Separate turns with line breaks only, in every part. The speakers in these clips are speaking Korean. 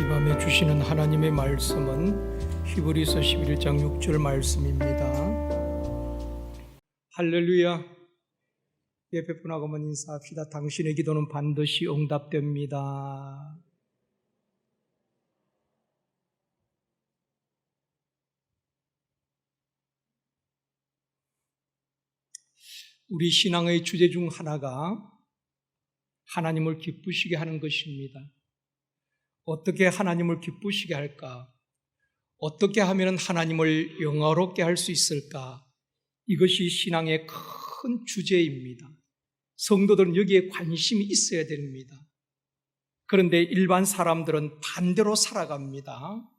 밤에 주시는 하나님의 말씀은 히브리서 11장 6절 말씀입니다. 할렐루야. 예배 분하고만 인사합시다. 당신의 기도는 반드시 응답됩니다. 우리 신앙의 주제 중 하나가 하나님을 기쁘시게 하는 것입니다. 어떻게 하나님을 기쁘시게 할까? 어떻게 하면 하나님을 영화롭게 할 수 있을까? 이것이 신앙의 큰 주제입니다. 성도들은 여기에 관심이 있어야 됩니다. 그런데 일반 사람들은 반대로 살아갑니다.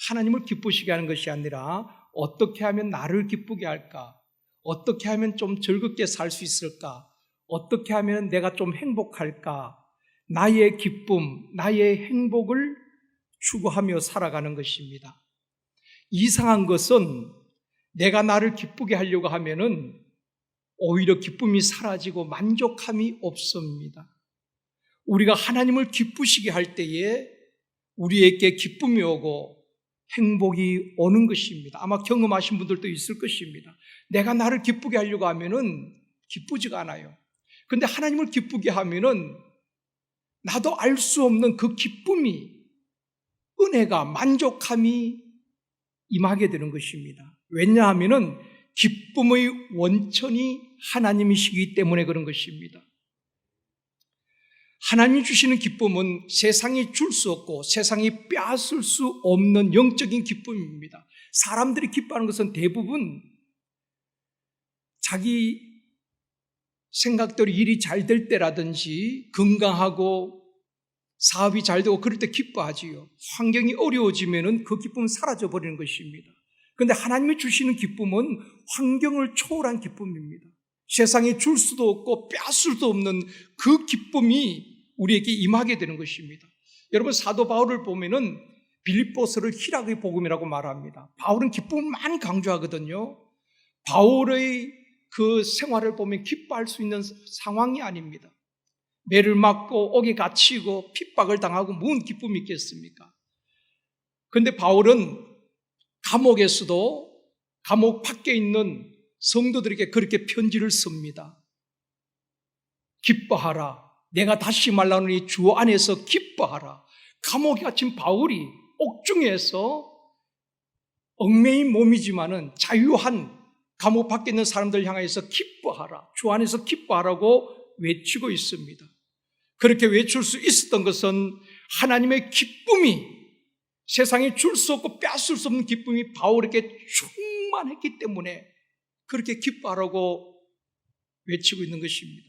하나님을 기쁘시게 하는 것이 아니라 어떻게 하면 나를 기쁘게 할까? 어떻게 하면 좀 즐겁게 살 수 있을까? 어떻게 하면 내가 좀 행복할까? 나의 기쁨, 나의 행복을 추구하며 살아가는 것입니다. 이상한 것은 내가 나를 기쁘게 하려고 하면은 오히려 기쁨이 사라지고 만족함이 없습니다. 우리가 하나님을 기쁘시게 할 때에 우리에게 기쁨이 오고 행복이 오는 것입니다. 아마 경험하신 분들도 있을 것입니다. 내가 나를 기쁘게 하려고 하면은 기쁘지가 않아요. 그런데 하나님을 기쁘게 하면은 나도 알 수 없는 그 기쁨이, 은혜가, 만족함이 임하게 되는 것입니다. 왜냐하면은 기쁨의 원천이 하나님이시기 때문에 그런 것입니다. 하나님이 주시는 기쁨은 세상이 줄 수 없고 세상이 빼앗을 수 없는 영적인 기쁨입니다. 사람들이 기뻐하는 것은 대부분 자기 생각대로 일이 잘 될 때라든지 건강하고 사업이 잘 되고 그럴 때 기뻐하지요. 환경이 어려워지면은 그 기쁨은 사라져 버리는 것입니다. 그런데 하나님이 주시는 기쁨은 환경을 초월한 기쁨입니다. 세상에 줄 수도 없고 빼앗을 수도 없는 그 기쁨이 우리에게 임하게 되는 것입니다. 여러분, 사도 바울을 보면은 빌립보서를 희락의 복음이라고 말합니다. 바울은 기쁨을 많이 강조하거든요. 바울의 그 생활을 보면 기뻐할 수 있는 상황이 아닙니다. 매를 맞고 옥에 갇히고 핍박을 당하고 무슨 기쁨이 있겠습니까? 그런데 바울은 감옥에서도 감옥 밖에 있는 성도들에게 그렇게 편지를 씁니다. 기뻐하라. 내가 다시 말하노니 주 안에서 기뻐하라. 감옥에 갇힌 바울이 옥중에서 얽매인 몸이지만은 자유한 감옥 밖에 있는 사람들 향해서 기뻐하라. 주 안에서 기뻐하라고 외치고 있습니다. 그렇게 외칠 수 있었던 것은 하나님의 기쁨이, 세상에 줄 수 없고 빼앗을 수 없는 기쁨이 바울에게 충만했기 때문에 그렇게 기뻐하라고 외치고 있는 것입니다.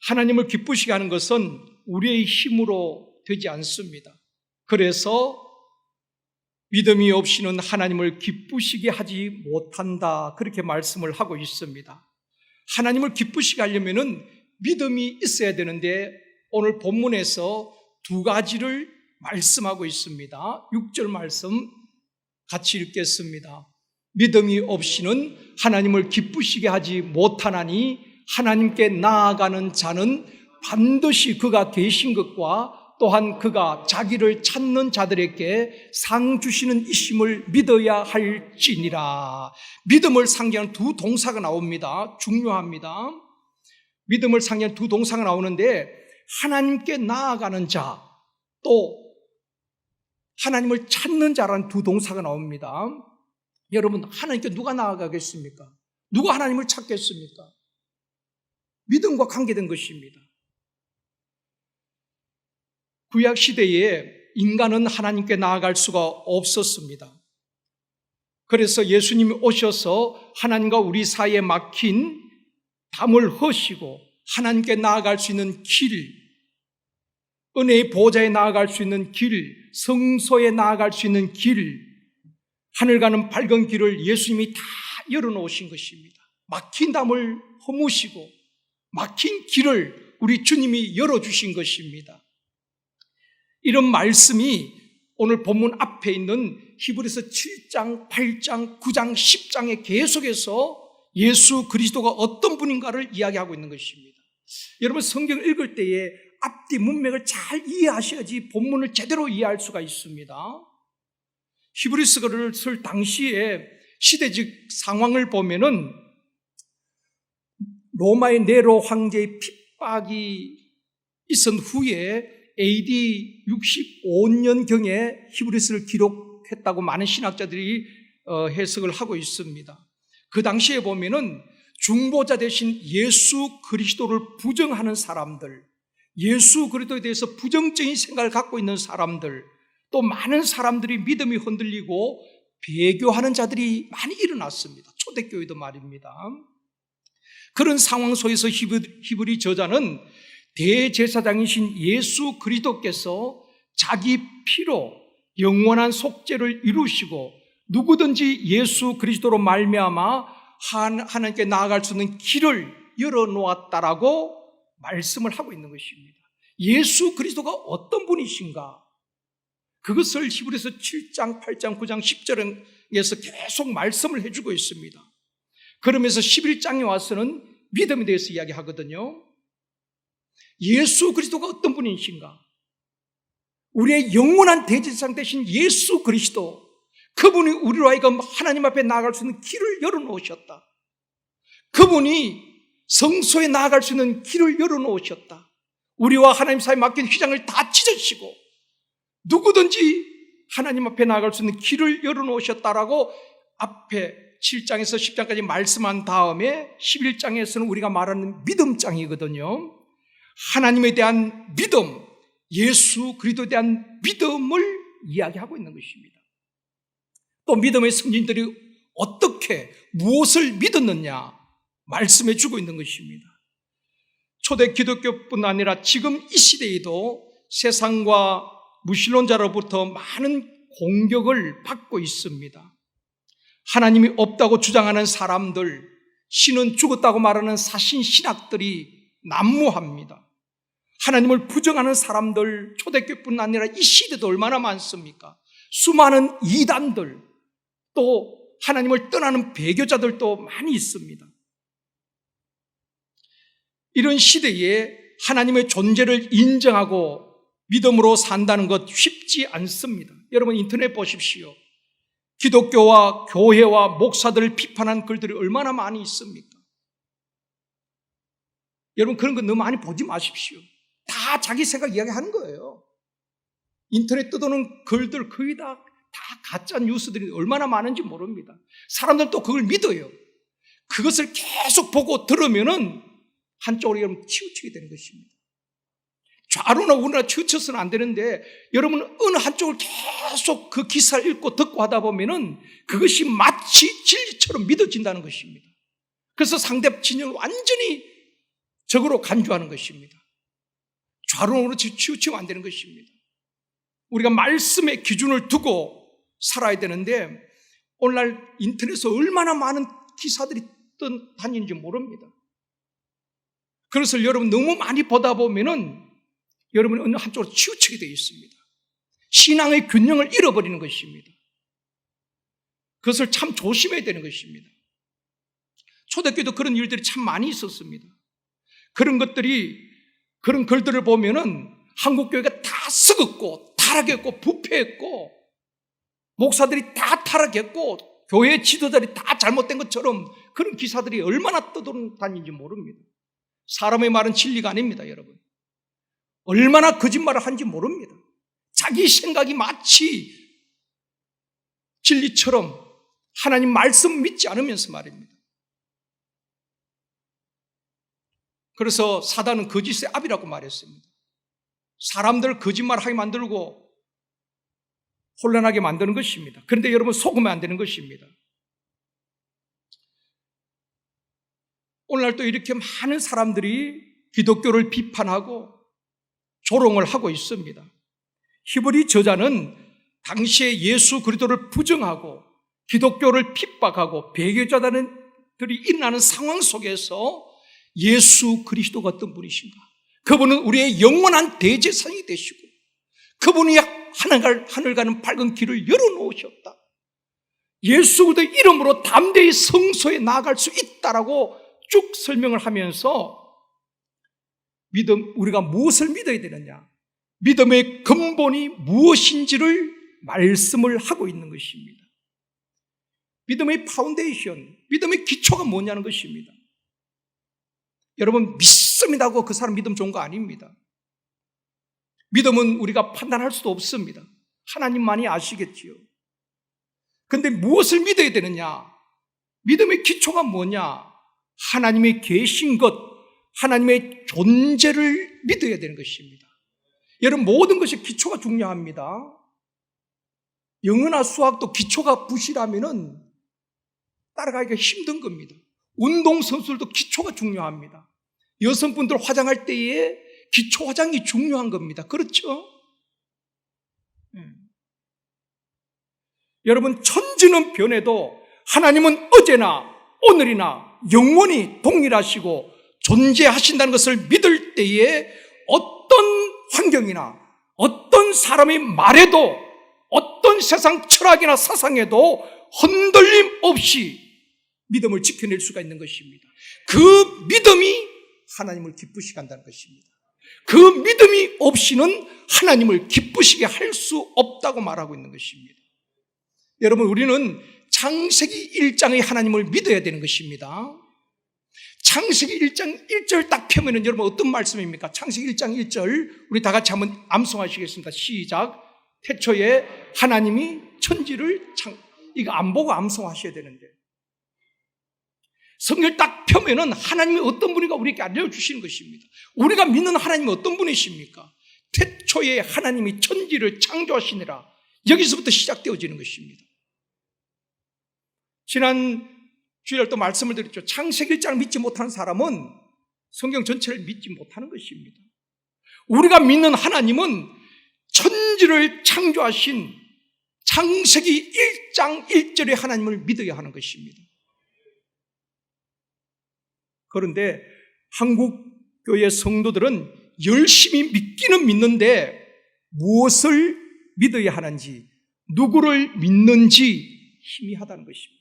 하나님을 기쁘시게 하는 것은 우리의 힘으로 되지 않습니다. 그래서 믿음이 없이는 하나님을 기쁘시게 하지 못한다, 그렇게 말씀을 하고 있습니다. 하나님을 기쁘시게 하려면은 믿음이 있어야 되는데 오늘 본문에서 두 가지를 말씀하고 있습니다. 6절 말씀 같이 읽겠습니다. 믿음이 없이는 하나님을 기쁘시게 하지 못하나니 하나님께 나아가는 자는 반드시 그가 계신 것과 또한 그가 자기를 찾는 자들에게 상 주시는 이심을 믿어야 할지니라. 믿음을 상징하는 두 동사가 나옵니다. 중요합니다. 믿음을 상징하는 두 동사가 나오는데 하나님께 나아가는 자, 또 하나님을 찾는 자라는 두 동사가 나옵니다. 여러분, 하나님께 누가 나아가겠습니까? 누가 하나님을 찾겠습니까? 믿음과 관계된 것입니다. 구약 시대에 인간은 하나님께 나아갈 수가 없었습니다. 그래서 예수님이 오셔서 하나님과 우리 사이에 막힌 담을 허시고 하나님께 나아갈 수 있는 길, 은혜의 보좌에 나아갈 수 있는 길, 성소에 나아갈 수 있는 길, 하늘 가는 밝은 길을 예수님이 다 열어놓으신 것입니다. 막힌 담을 허무시고 막힌 길을 우리 주님이 열어주신 것입니다. 이런 말씀이 오늘 본문 앞에 있는 히브리서 7장, 8장, 9장, 10장에 계속해서 예수 그리스도가 어떤 분인가를 이야기하고 있는 것입니다. 여러분, 성경을 읽을 때에 앞뒤 문맥을 잘 이해하셔야지 본문을 제대로 이해할 수가 있습니다. 히브리서를 쓸 당시에 시대적 상황을 보면은 로마의 네로 황제의 핍박이 있은 후에 AD 65년경에 히브리서를 기록했다고 많은 신학자들이 해석을 하고 있습니다. 그 당시에 보면은 중보자 대신 예수 그리스도를 부정하는 사람들, 예수 그리스도에 대해서 부정적인 생각을 갖고 있는 사람들, 또 많은 사람들이 믿음이 흔들리고 배교하는 자들이 많이 일어났습니다. 초대교회도 말입니다. 그런 상황 속에서 히브리 저자는 대제사장이신 예수 그리스도께서 자기 피로 영원한 속죄를 이루시고 누구든지 예수 그리스도로 말미암아 하나님께 나아갈 수 있는 길을 열어놓았다라고 말씀을 하고 있는 것입니다. 예수 그리스도가 어떤 분이신가? 그것을 히브리서 7장, 8장, 9장, 10절에서 계속 말씀을 해주고 있습니다. 그러면서 11장에 와서는 믿음에 대해서 이야기하거든요. 예수 그리스도가 어떤 분이신가? 우리의 영원한 대제사장 되신 예수 그리스도, 그분이 우리로 하여금 하나님 앞에 나아갈 수 있는 길을 열어놓으셨다. 그분이 성소에 나아갈 수 있는 길을 열어놓으셨다. 우리와 하나님 사이에 막힌 휘장을 다 찢으시고 누구든지 하나님 앞에 나아갈 수 있는 길을 열어놓으셨다라고 앞에 7장에서 10장까지 말씀한 다음에 11장에서는 우리가 말하는 믿음장이거든요. 하나님에 대한 믿음, 예수 그리스도에 대한 믿음을 이야기하고 있는 것입니다. 또 믿음의 선진들이 어떻게 무엇을 믿었느냐 말씀해 주고 있는 것입니다. 초대 기독교뿐 아니라 지금 이 시대에도 세상과 무신론자로부터 많은 공격을 받고 있습니다. 하나님이 없다고 주장하는 사람들, 신은 죽었다고 말하는 사신 신학들이 난무합니다. 하나님을 부정하는 사람들, 초대교뿐 아니라 이 시대도 얼마나 많습니까? 수많은 이단들, 또 하나님을 떠나는 배교자들도 많이 있습니다. 이런 시대에 하나님의 존재를 인정하고 믿음으로 산다는 것 쉽지 않습니다. 여러분 인터넷 보십시오. 기독교와 교회와 목사들을 비판한 글들이 얼마나 많이 있습니까? 여러분 그런 거 너무 많이 보지 마십시오. 다 자기 생각 이야기하는 거예요. 인터넷 떠도는 글들 거의 다 가짜 뉴스들이 얼마나 많은지 모릅니다. 사람들은 또 그걸 믿어요. 그것을 계속 보고 들으면은 한쪽으로 여러분 치우치게 되는 것입니다. 좌로나 우로나 치우쳐서는 안 되는데 여러분 어느 한쪽을 계속 그 기사를 읽고 듣고 하다 보면은 그것이 마치 진리처럼 믿어진다는 것입니다. 그래서 상대 진영을 완전히 적으로 간주하는 것입니다. 좌로나 우로나 치우치면 안 되는 것입니다. 우리가 말씀의 기준을 두고 살아야 되는데 오늘날 인터넷에 얼마나 많은 기사들이 다니는지 모릅니다. 그래서 여러분 너무 많이 보다 보면은 여러분이 어느 한쪽으로 치우치게 되어 있습니다. 신앙의 균형을 잃어버리는 것입니다. 그것을 참 조심해야 되는 것입니다. 초대교회도 그런 일들이 참 많이 있었습니다. 그런 글들을 보면은 한국교회가 다 썩었고 타락했고 부패했고 목사들이 다 타락했고 교회 지도자들이 다 잘못된 것처럼 그런 기사들이 얼마나 떠돌아다니는지 모릅니다. 사람의 말은 진리가 아닙니다, 여러분. 얼마나 거짓말을 하는지 모릅니다. 자기 생각이 마치 진리처럼 하나님 말씀 믿지 않으면서 말입니다. 그래서 사단은 거짓의 압이라고 말했습니다. 사람들을 거짓말하게 만들고 혼란하게 만드는 것입니다. 그런데 여러분 속으면 안 되는 것입니다. 오늘날 또 이렇게 많은 사람들이 기독교를 비판하고 조롱을 하고 있습니다. 히브리 저자는 당시에 예수 그리스도를 부정하고 기독교를 핍박하고 배교자들이 일어나는 상황 속에서 예수 그리스도가 어떤 분이신가? 그분은 우리의 영원한 대제사장이 되시고 그분이 하늘 가는 밝은 길을 열어놓으셨다. 예수 그리스도 이름으로 담대히 성소에 나아갈 수 있다라고 쭉 설명을 하면서 우리가 무엇을 믿어야 되느냐? 믿음의 근본이 무엇인지를 말씀을 하고 있는 것입니다. 믿음의 파운데이션, 믿음의 기초가 뭐냐는 것입니다. 여러분, 믿습니다고 그 사람 믿음 좋은 거 아닙니다. 믿음은 우리가 판단할 수도 없습니다. 하나님만이 아시겠지요. 그런데 무엇을 믿어야 되느냐? 믿음의 기초가 뭐냐? 하나님의 계신 것, 하나님의 존재를 믿어야 되는 것입니다. 여러분, 모든 것이 기초가 중요합니다. 영어나 수학도 기초가 부실하면은 따라가기가 힘든 겁니다. 운동선수들도 기초가 중요합니다. 여성분들 화장할 때에 기초 화장이 중요한 겁니다. 그렇죠? 여러분, 천지는 변해도 하나님은 어제나 오늘이나 영원히 동일하시고 존재하신다는 것을 믿을 때에 어떤 환경이나 어떤 사람이 말해도 어떤 세상 철학이나 사상에도 흔들림 없이 믿음을 지켜낼 수가 있는 것입니다. 그 믿음이 하나님을 기쁘시게 한다는 것입니다. 그 믿음이 없이는 하나님을 기쁘시게 할 수 없다고 말하고 있는 것입니다. 여러분, 우리는 창세기 1장의 하나님을 믿어야 되는 것입니다. 창세기 1장 1절 딱 펴면은 여러분 어떤 말씀입니까? 창세기 1장 1절 우리 다 같이 한번 암송하시겠습니다. 시작. 태초에 하나님이 천지를 이거 안 보고 암송하셔야 되는데, 성경을 딱 펴면은 하나님이 어떤 분인가 우리에게 알려주시는 것입니다. 우리가 믿는 하나님이 어떤 분이십니까? 태초에 하나님이 천지를 창조하시니라. 여기서부터 시작되어지는 것입니다. 지난 주일날 또 말씀을 드렸죠. 창세기 1장을 믿지 못하는 사람은 성경 전체를 믿지 못하는 것입니다. 우리가 믿는 하나님은 천지를 창조하신 창세기 1장 1절의 하나님을 믿어야 하는 것입니다. 그런데 한국교회 성도들은 열심히 믿기는 믿는데 무엇을 믿어야 하는지, 누구를 믿는지 희미하다는 것입니다.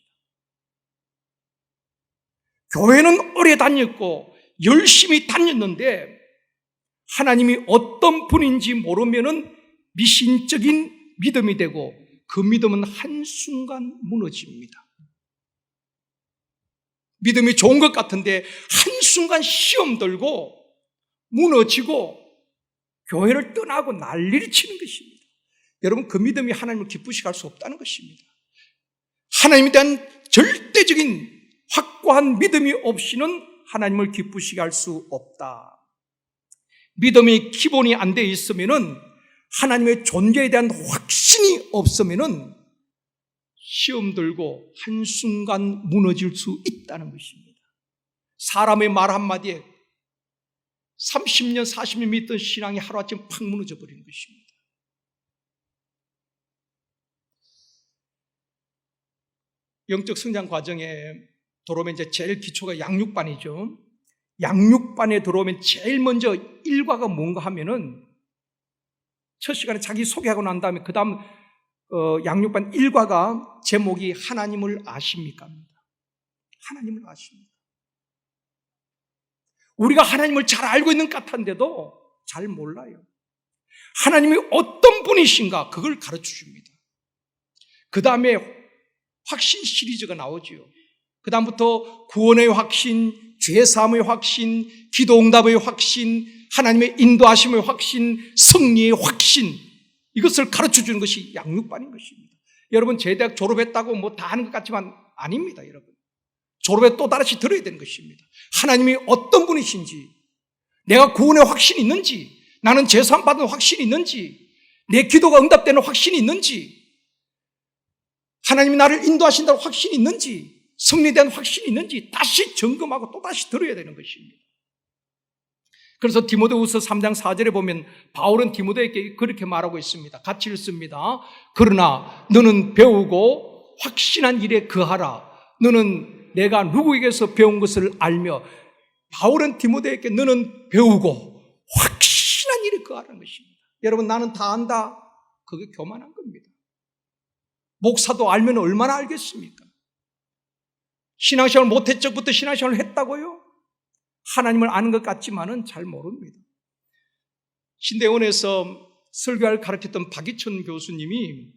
교회는 오래 다녔고 열심히 다녔는데 하나님이 어떤 분인지 모르면은 미신적인 믿음이 되고 그 믿음은 한순간 무너집니다. 믿음이 좋은 것 같은데 한순간 시험 들고 무너지고 교회를 떠나고 난리를 치는 것입니다. 여러분, 그 믿음이 하나님을 기쁘시게 할 수 없다는 것입니다. 하나님에 대한 절대적인 확고한 믿음이 없이는 하나님을 기쁘시게 할 수 없다. 믿음의 기본이 안 돼 있으면은, 하나님의 존재에 대한 확신이 없으면은 시험 들고 한순간 무너질 수 있다는 것입니다. 사람의 말 한마디에 30년, 40년 믿던 신앙이 하루아침에 팍 무너져 버리는 것입니다. 영적 성장 과정에 들어오면 이제 제일 기초가 양육반이죠. 양육반에 들어오면 제일 먼저 일과가 뭔가 하면은 첫 시간에 자기 소개하고 난 다음에 그 다음 양육반 일과가 제목이 하나님을 아십니까? 하나님을 아십니까? 우리가 하나님을 잘 알고 있는 것 같은데도 잘 몰라요. 하나님이 어떤 분이신가 그걸 가르쳐 줍니다. 그 다음에 확신 시리즈가 나오죠. 그 다음부터 구원의 확신, 죄사함의 확신, 기도응답의 확신, 하나님의 인도하심의 확신, 승리의 확신, 이것을 가르쳐 주는 것이 양육반인 것입니다. 여러분, 제대학 졸업했다고 뭐 다 하는 것 같지만 아닙니다. 여러분, 졸업에 또 다시 들어야 되는 것입니다. 하나님이 어떤 분이신지, 내가 구원의 확신이 있는지, 나는 죄사함 받는 확신이 있는지, 내 기도가 응답되는 확신이 있는지, 하나님이 나를 인도하신다는 확신이 있는지, 승리에 대한 확신이 있는지 다시 점검하고 또 다시 들어야 되는 것입니다. 그래서 디모데후서 3장 4절에 보면 바울은 디모데에게 그렇게 말하고 있습니다. 같이 읽습니다. 그러나 너는 배우고 확신한 일에 거하라. 너는 내가 누구에게서 배운 것을 알며, 바울은 디모데에게 너는 배우고 확신한 일에 거하라는 것입니다. 여러분, 나는 다 안다. 그게 교만한 겁니다. 목사도 알면 얼마나 알겠습니까? 신앙생활 못했 적부터 신앙생활을 했다고요? 하나님을 아는 것 같지만은 잘 모릅니다. 신대원에서 설교를 가르쳤던 박이천 교수님이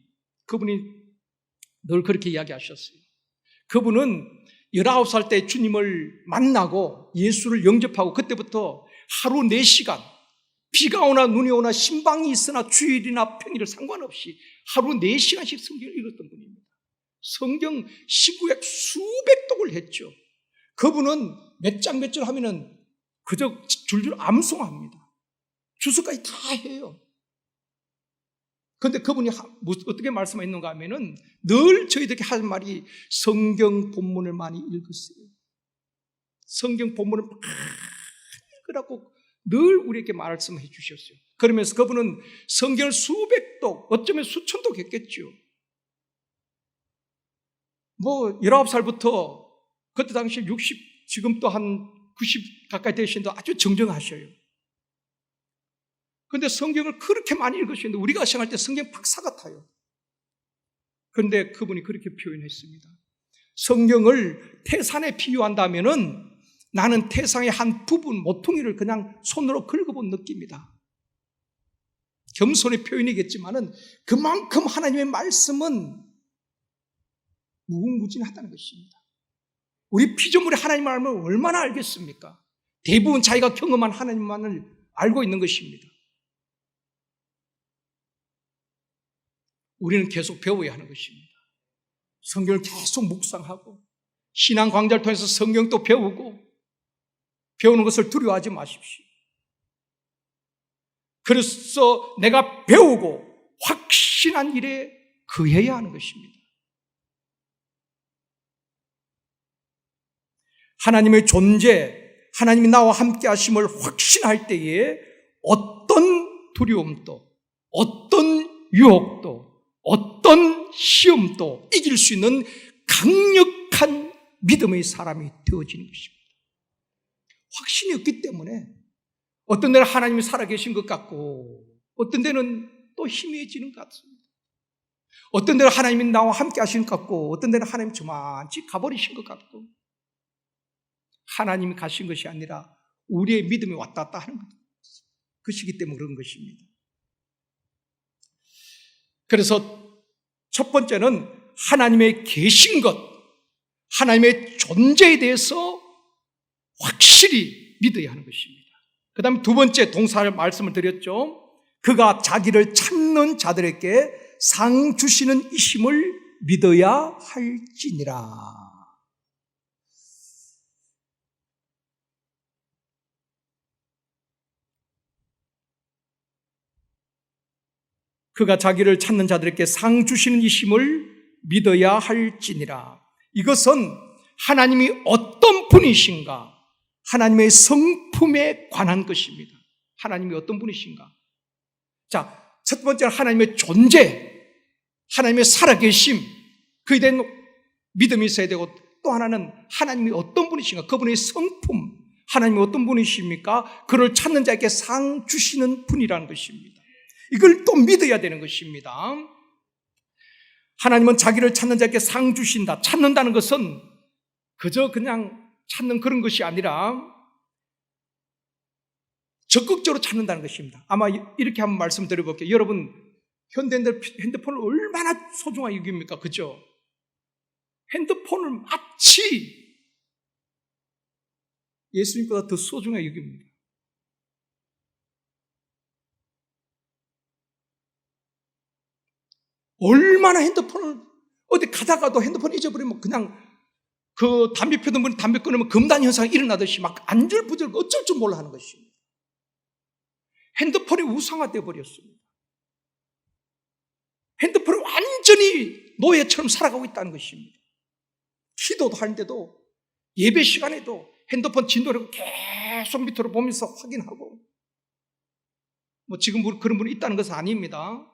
그분이 늘 그렇게 이야기하셨어요. 그분은 19살 때 주님을 만나고 예수를 영접하고 그때부터 하루 4시간 비가 오나 눈이 오나 신방이 있으나 주일이나 평일을 상관없이 하루 4시간씩 성경을 읽었던 분입니다. 성경 신구약 수백 독을 했죠. 그분은 몇 장 몇 절 하면은 그저 줄줄 암송합니다. 주석까지 다 해요. 그런데 그분이 어떻게 말씀했는가 하면은 늘 저희들에게 할 말이 성경 본문을 많이 읽으세요. 성경 본문을 많이 읽으라고 늘 우리에게 말씀해 주셨어요. 그러면서 그분은 성경을 수백 독, 어쩌면 수천 독 했겠죠. 19살부터 그때 당시 60, 지금 또 한 90 가까이 되시는데 아주 정정하셔요. 그런데 성경을 그렇게 많이 읽으셨는데 우리가 생각할 때 성경 박사 같아요. 그런데 그분이 그렇게 표현했습니다. 성경을 태산에 비유한다면은 나는 태산의 한 부분, 모퉁이를 그냥 손으로 긁어본 느낌이다. 겸손의 표현이겠지만은 그만큼 하나님의 말씀은 무궁무진하다는 것입니다. 우리 피조물의 하나님을 알면 얼마나 알겠습니까? 대부분 자기가 경험한 하나님만을 알고 있는 것입니다. 우리는 계속 배워야 하는 것입니다. 성경을 계속 묵상하고 신앙 강좌를 통해서 성경도 배우고 배우는 것을 두려워하지 마십시오. 그래서 내가 배우고 확신한 일에 거해야 하는 것입니다. 하나님의 존재, 하나님이 나와 함께 하심을 확신할 때에 어떤 두려움도, 어떤 유혹도, 어떤 시험도 이길 수 있는 강력한 믿음의 사람이 되어지는 것입니다. 확신이 없기 때문에 어떤 데는 하나님이 살아계신 것 같고 어떤 데는 또 희미해지는 것 같습니다. 어떤 데는 하나님이 나와 함께 하신 것 같고 어떤 데는 하나님이 저만치 가버리신 것 같고 하나님이 가신 것이 아니라 우리의 믿음이 왔다 갔다 하는 것이기 때문에 그런 것입니다. 그래서 첫 번째는 하나님의 계신 것, 하나님의 존재에 대해서 확실히 믿어야 하는 것입니다. 그 다음에 두 번째 동사를 말씀을 드렸죠. 그가 자기를 찾는 자들에게 상 주시는 이심을 믿어야 할지니라. 그가 자기를 찾는 자들에게 상 주시는 이심을 믿어야 할지니라. 이것은 하나님이 어떤 분이신가, 하나님의 성품에 관한 것입니다. 하나님이 어떤 분이신가. 자, 첫 번째는 하나님의 존재, 하나님의 살아계심, 그에 대한 믿음이 있어야 되고, 또 하나는 하나님이 어떤 분이신가, 그분의 성품, 하나님이 어떤 분이십니까? 그를 찾는 자에게 상 주시는 분이라는 것입니다. 이걸 또 믿어야 되는 것입니다. 하나님은 자기를 찾는 자에게 상 주신다. 찾는다는 것은 그저 그냥 찾는 그런 것이 아니라 적극적으로 찾는다는 것입니다. 아마 이렇게 한번 말씀드려볼게요. 여러분, 현대인들 핸드폰을 얼마나 소중하게 여깁니까? 그죠? 핸드폰을 마치 예수님보다 더 소중하게 여깁니다. 얼마나 핸드폰을 어디 가다가도 핸드폰 잊어버리면 그냥 그 담배 피우던 분이 담배 끊으면 금단 현상이 일어나듯이 막 안절부절 어쩔 줄 몰라 하는 것입니다. 핸드폰이 우상화되어 버렸습니다. 핸드폰을 완전히 노예처럼 살아가고 있다는 것입니다. 기도도 하는데도 예배 시간에도 핸드폰 진도를 계속 밑으로 보면서 확인하고 지금 그런 분이 있다는 것은 아닙니다.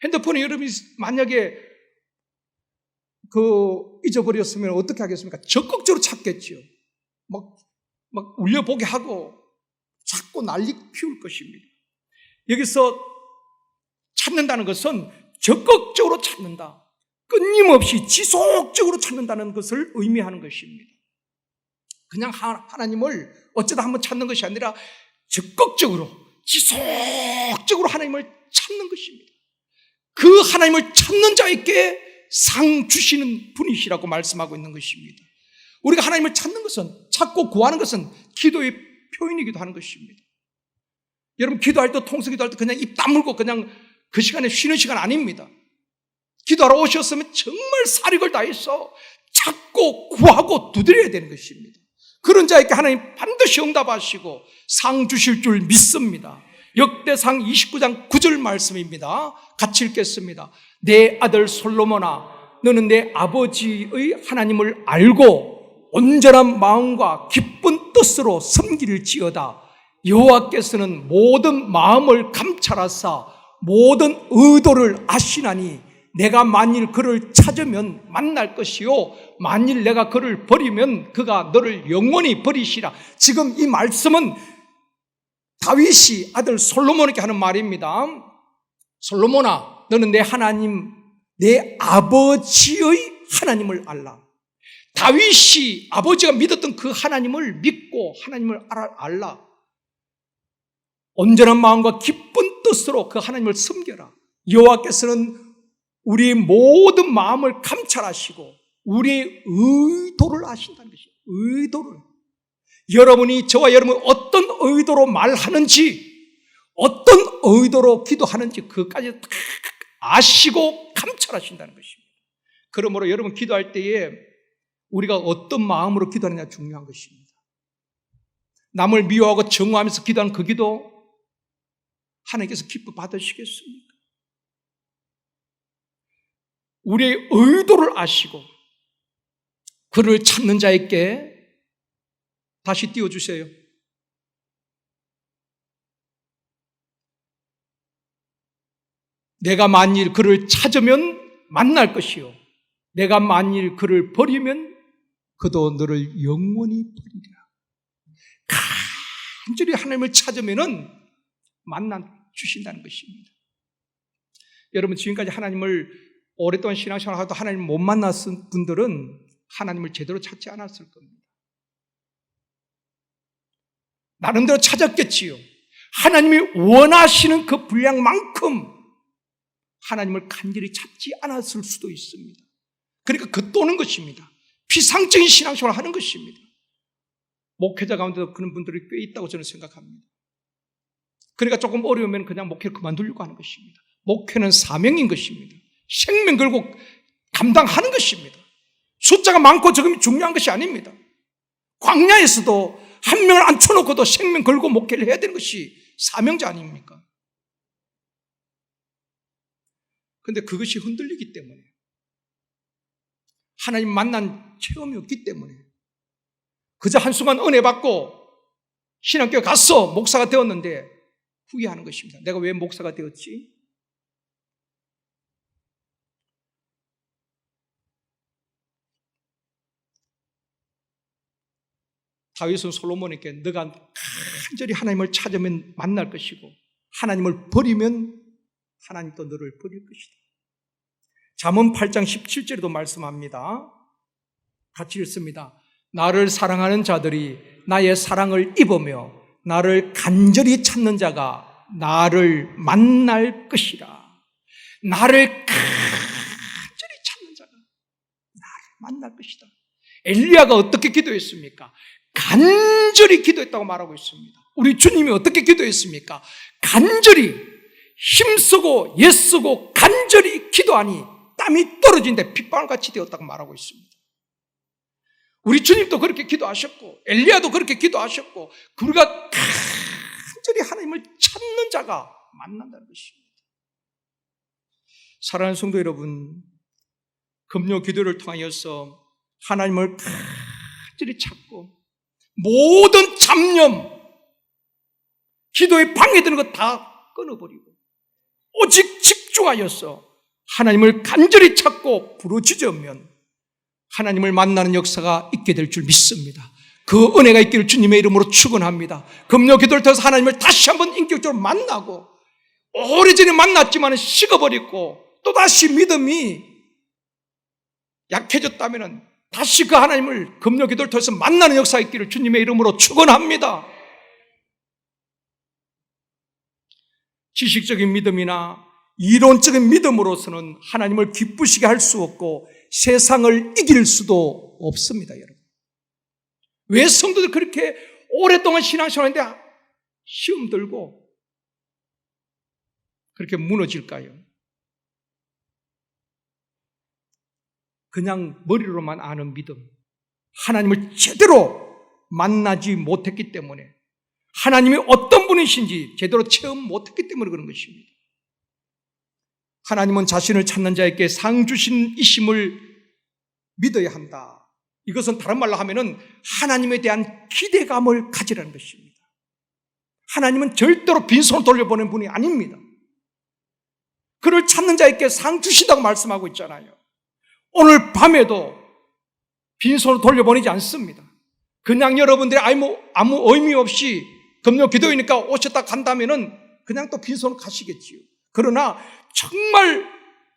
핸드폰에 여러분이 만약에 잊어버렸으면 어떻게 하겠습니까? 적극적으로 찾겠죠. 막 울려보게 하고 자꾸 난리 피울 것입니다. 여기서 찾는다는 것은 적극적으로 찾는다. 끊임없이 지속적으로 찾는다는 것을 의미하는 것입니다. 그냥 하나님을 어쩌다 한번 찾는 것이 아니라 적극적으로, 지속적으로 하나님을 찾는 것입니다. 그 하나님을 찾는 자에게 상 주시는 분이시라고 말씀하고 있는 것입니다. 우리가 하나님을 찾는 것은, 찾고 구하는 것은 기도의 표현이기도 하는 것입니다. 여러분, 기도할 때, 통성 기도할 때 그냥 입 다물고 그냥 그 시간에 쉬는 시간 아닙니다. 기도하러 오셨으면 정말 사력을 다해서 찾고 구하고 두드려야 되는 것입니다. 그런 자에게 하나님 반드시 응답하시고 상 주실 줄 믿습니다. 역대상 29장 9절 말씀입니다. 같이 읽겠습니다. 내 아들 솔로몬아, 너는 내 아버지의 하나님을 알고 온전한 마음과 기쁜 뜻으로 섬기를지어다. 여호와께서는 모든 마음을 감찰하사 모든 의도를 아시나니 내가 만일 그를 찾으면 만날 것이요 만일 내가 그를 버리면 그가 너를 영원히 버리시라. 지금 이 말씀은 다윗이 아들 솔로몬에게 하는 말입니다. 솔로몬아, 너는 내 하나님, 내 아버지의 하나님을 알라. 다윗이 아버지가 믿었던 그 하나님을 믿고 하나님을 알라. 온전한 마음과 기쁜 뜻으로 그 하나님을 섬겨라. 여호와께서는 우리의 모든 마음을 감찰하시고 우리의 의도를 아신다는 것이에요. 의도를. 여러분이, 저와 여러분이 어떤 의도로 말하는지, 어떤 의도로 기도하는지 그것까지 다 아시고 감찰하신다는 것입니다. 그러므로 여러분 기도할 때에 우리가 어떤 마음으로 기도하느냐 중요한 것입니다. 남을 미워하고 정오하면서 기도하는 그 기도 하나님께서 기뻐 받으시겠습니까? 우리의 의도를 아시고 그를 찾는 자에게 다시 띄워주세요. 내가 만일 그를 찾으면 만날 것이요 내가 만일 그를 버리면 그도 너를 영원히 버리리라. 간절히 하나님을 찾으면은 만나 주신다는 것입니다. 여러분, 지금까지 하나님을 오랫동안 신앙생활을 하도 하나님을 못 만났은 분들은 하나님을 제대로 찾지 않았을 겁니다. 나름대로 찾았겠지요. 하나님이 원하시는 그 분량만큼 하나님을 간절히 찾지 않았을 수도 있습니다. 그러니까 겉도는 것입니다. 피상적인 신앙생활을 하는 것입니다. 목회자 가운데도 그런 분들이 꽤 있다고 저는 생각합니다. 그러니까 조금 어려우면 그냥 목회를 그만두려고 하는 것입니다. 목회는 사명인 것입니다. 생명 걸고 감당하는 것입니다. 숫자가 많고 적음이 중요한 것이 아닙니다. 광야에서도 한 명을 앉혀놓고도 생명 걸고 목회를 해야 되는 것이 사명자 아닙니까? 그런데 그것이 흔들리기 때문에, 하나님 만난 체험이 없기 때문에 그저 한순간 은혜 받고 신앙교회 가서 목사가 되었는데 후회하는 것입니다. 내가 왜 목사가 되었지? 다윗은 솔로몬에게 너가 간절히 하나님을 찾으면 만날 것이고 하나님을 버리면 하나님도 너를 버릴 것이다. 잠언 8장 17절에도 말씀합니다. 같이 읽습니다. 나를 사랑하는 자들이 나의 사랑을 입으며 나를 간절히 찾는 자가 나를 만날 것이라. 나를 간절히 찾는 자가 나를 만날 것이다. 엘리야가 어떻게 기도했습니까? 간절히 기도했다고 말하고 있습니다. 우리 주님이 어떻게 기도했습니까? 간절히 힘쓰고 애쓰고 간절히 기도하니 땀이 떨어진데 핏방울같이 되었다고 말하고 있습니다. 우리 주님도 그렇게 기도하셨고 엘리야도 그렇게 기도하셨고 우리가 간절히 하나님을 찾는 자가 만난다는 것입니다. 사랑하는 성도 여러분, 금요 기도를 통하여서 하나님을 간절히 찾고 모든 잡념, 기도에 방해되는 것 다 끊어버리고 오직 집중하여서 하나님을 간절히 찾고 부르짖으면 하나님을 만나는 역사가 있게 될 줄 믿습니다. 그 은혜가 있기를 주님의 이름으로 축원합니다. 금요 기도를 통해서 하나님을 다시 한번 인격적으로 만나고 오래전에 만났지만 식어버리고 또다시 믿음이 약해졌다면 다시 그 하나님을 금요 기도를 통해서 만나는 역사 있기를 주님의 이름으로 축원합니다. 지식적인 믿음이나 이론적인 믿음으로서는 하나님을 기쁘시게 할 수 없고 세상을 이길 수도 없습니다, 여러분. 왜 성도들 그렇게 오랫동안 신앙생활하는데 시험 들고 그렇게 무너질까요? 그냥 머리로만 아는 믿음, 하나님을 제대로 만나지 못했기 때문에, 하나님이 어떤 분이신지 제대로 체험 못했기 때문에 그런 것입니다. 하나님은 자신을 찾는 자에게 상 주신 이심을 믿어야 한다. 이것은 다른 말로 하면은 하나님에 대한 기대감을 가지라는 것입니다. 하나님은 절대로 빈손을 돌려보낸 분이 아닙니다. 그를 찾는 자에게 상 주신다고 말씀하고 있잖아요. 오늘 밤에도 빈손을 돌려보내지 않습니다. 그냥 여러분들이 아무 의미 없이 금요 기도이니까 오셨다 간다면은 그냥 또 빈손으로 가시겠지요. 그러나 정말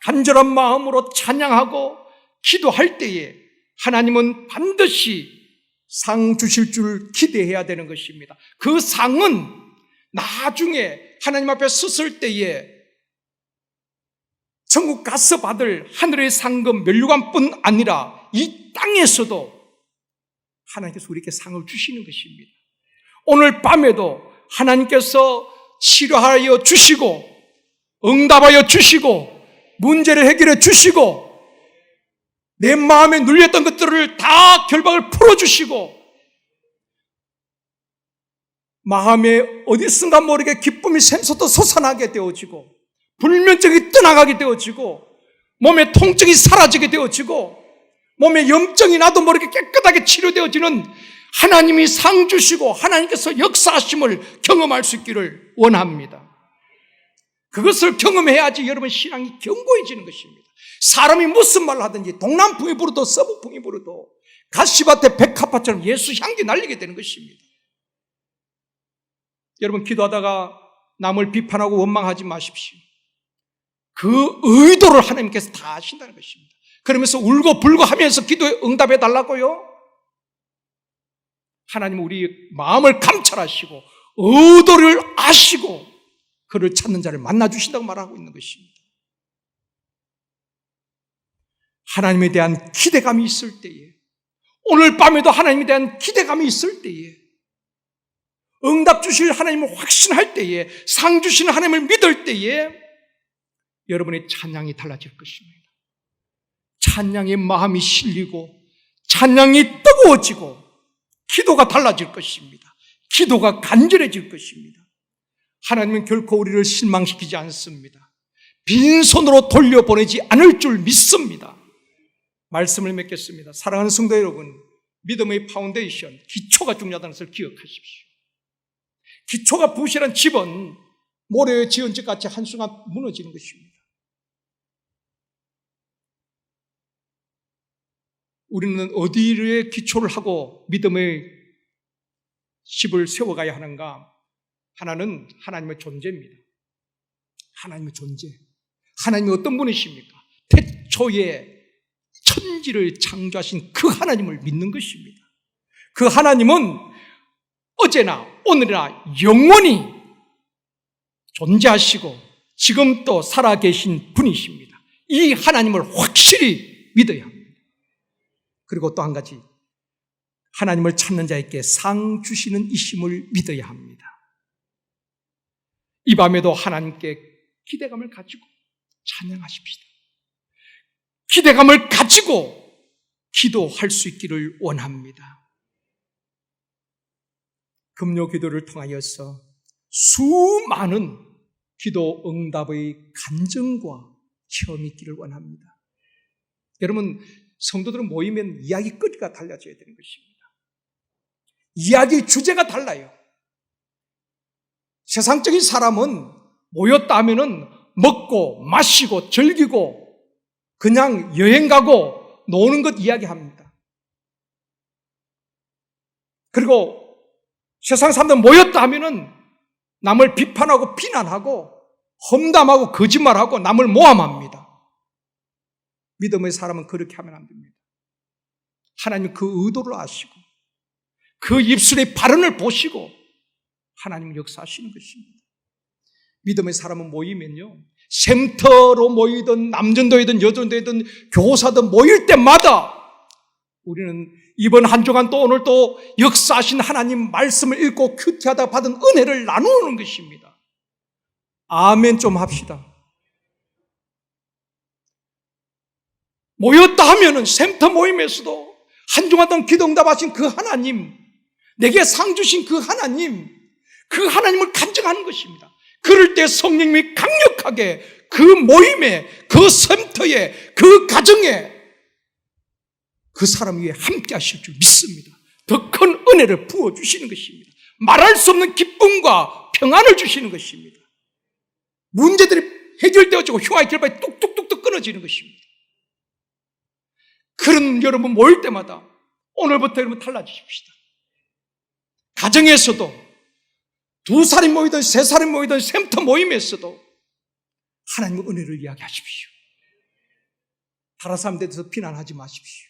간절한 마음으로 찬양하고 기도할 때에 하나님은 반드시 상 주실 줄 기대해야 되는 것입니다. 그 상은 나중에 하나님 앞에 섰을 때에 천국 가서 받을 하늘의 상금 면류관뿐 아니라 이 땅에서도 하나님께서 우리에게 상을 주시는 것입니다. 오늘 밤에도 하나님께서 치료하여 주시고 응답하여 주시고 문제를 해결해 주시고 내 마음에 눌렸던 것들을 다 결박을 풀어주시고 마음에 어디선가 모르게 기쁨이 샘솟아 솟아나게 되어지고 불면증이 떠나가게 되어지고 몸의 통증이 사라지게 되어지고 몸에 염증이 나도 모르게 깨끗하게 치료되어지는 하나님이 상 주시고 하나님께서 역사하심을 경험할 수 있기를 원합니다. 그것을 경험해야지 여러분 신앙이 견고해지는 것입니다. 사람이 무슨 말을 하든지 동남풍이 불어도 서북풍이 불어도 가시밭에 백합화처럼 예수 향기 날리게 되는 것입니다. 여러분 기도하다가 남을 비판하고 원망하지 마십시오. 그 의도를 하나님께서 다 아신다는 것입니다. 그러면서 울고 불고 하면서 기도에 응답해 달라고요? 하나님은 우리 마음을 감찰하시고 의도를 아시고 그를 찾는 자를 만나주신다고 말하고 있는 것입니다. 하나님에 대한 기대감이 있을 때에, 오늘 밤에도 하나님에 대한 기대감이 있을 때에, 응답 주실 하나님을 확신할 때에, 상 주시는 하나님을 믿을 때에 여러분의 찬양이 달라질 것입니다. 찬양의 마음이 실리고 찬양이 뜨거워지고 기도가 달라질 것입니다. 기도가 간절해질 것입니다. 하나님은 결코 우리를 실망시키지 않습니다. 빈손으로 돌려보내지 않을 줄 믿습니다. 말씀을 맺겠습니다. 사랑하는 성도 여러분, 믿음의 파운데이션, 기초가 중요하다는 것을 기억하십시오. 기초가 부실한 집은 모래에 지은 집같이 한순간 무너지는 것입니다. 우리는 어디에 기초를 하고 믿음의 집을 세워가야 하는가? 하나는 하나님의 존재입니다. 하나님의 존재. 하나님이 어떤 분이십니까? 태초에 천지를 창조하신 그 하나님을 믿는 것입니다. 그 하나님은 어제나 오늘이나 영원히 존재하시고 지금 또 살아계신 분이십니다. 이 하나님을 확실히 믿어야 합니다. 그리고 또 한 가지, 하나님을 찾는 자에게 상 주시는 이심을 믿어야 합니다. 이 밤에도 하나님께 기대감을 가지고 찬양하십시다. 기대감을 가지고 기도할 수 있기를 원합니다. 금요 기도를 통하여서 수많은 기도 응답의 간증과 체험이 있기를 원합니다. 여러분, 성도들은 모이면 이야기거리가 달라져야 되는 것입니다. 이야기 주제가 달라요. 세상적인 사람은 모였다 하면은 먹고 마시고 즐기고 그냥 여행 가고 노는 것 이야기합니다. 그리고 세상 사람들 모였다 하면은 남을 비판하고 비난하고 험담하고 거짓말하고 남을 모함합니다. 믿음의 사람은 그렇게 하면 안 됩니다. 하나님 그 의도를 아시고 그 입술의 발언을 보시고 하나님 역사하시는 것입니다. 믿음의 사람은 모이면요, 샘터로 모이든 남전도이든 여전도이든 교사든 모일 때마다 우리는 이번 한 주간 또 오늘 또 역사하신 하나님 말씀을 읽고 큐티하다 받은 은혜를 나누는 것입니다. 아멘 좀 합시다. 모였다 하면은 샘터 모임에서도 한 주간 동안 기도 응답하신 그 하나님, 내게 상 주신 그 하나님, 그 하나님을 간증하는 것입니다. 그럴 때 성령님이 강력하게 그 모임에, 그 샘터에, 그 가정에 그 사람 위에 함께 하실 줄 믿습니다. 더 큰 은혜를 부어주시는 것입니다. 말할 수 없는 기쁨과 평안을 주시는 것입니다. 문제들이 해결되어지고 흉화의 결박이 뚝뚝뚝뚝 끊어지는 것입니다. 그런 여러분 모일 때마다 오늘부터 여러분 달라지십시다. 가정에서도 2살이 모이든 3살이 모이든 샘터 모임에서도 하나님의 은혜를 이야기하십시오. 다른 사람들에 대해서 비난하지 마십시오.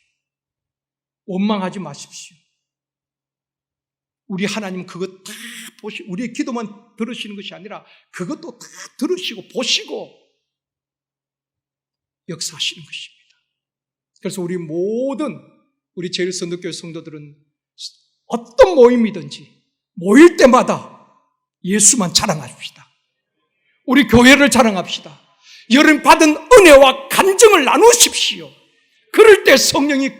원망하지 마십시오. 우리 하나님은 그것 다 보시고 우리의 기도만 들으시는 것이 아니라 그것도 다 들으시고 보시고 역사하시는 것입니다. 그래서 우리 모든 우리 제일선덕교회 성도들은 어떤 모임이든지 모일 때마다 예수만 자랑합시다. 우리 교회를 자랑합시다. 여러분 받은 은혜와 간증을 나누십시오. 그럴 때 성령이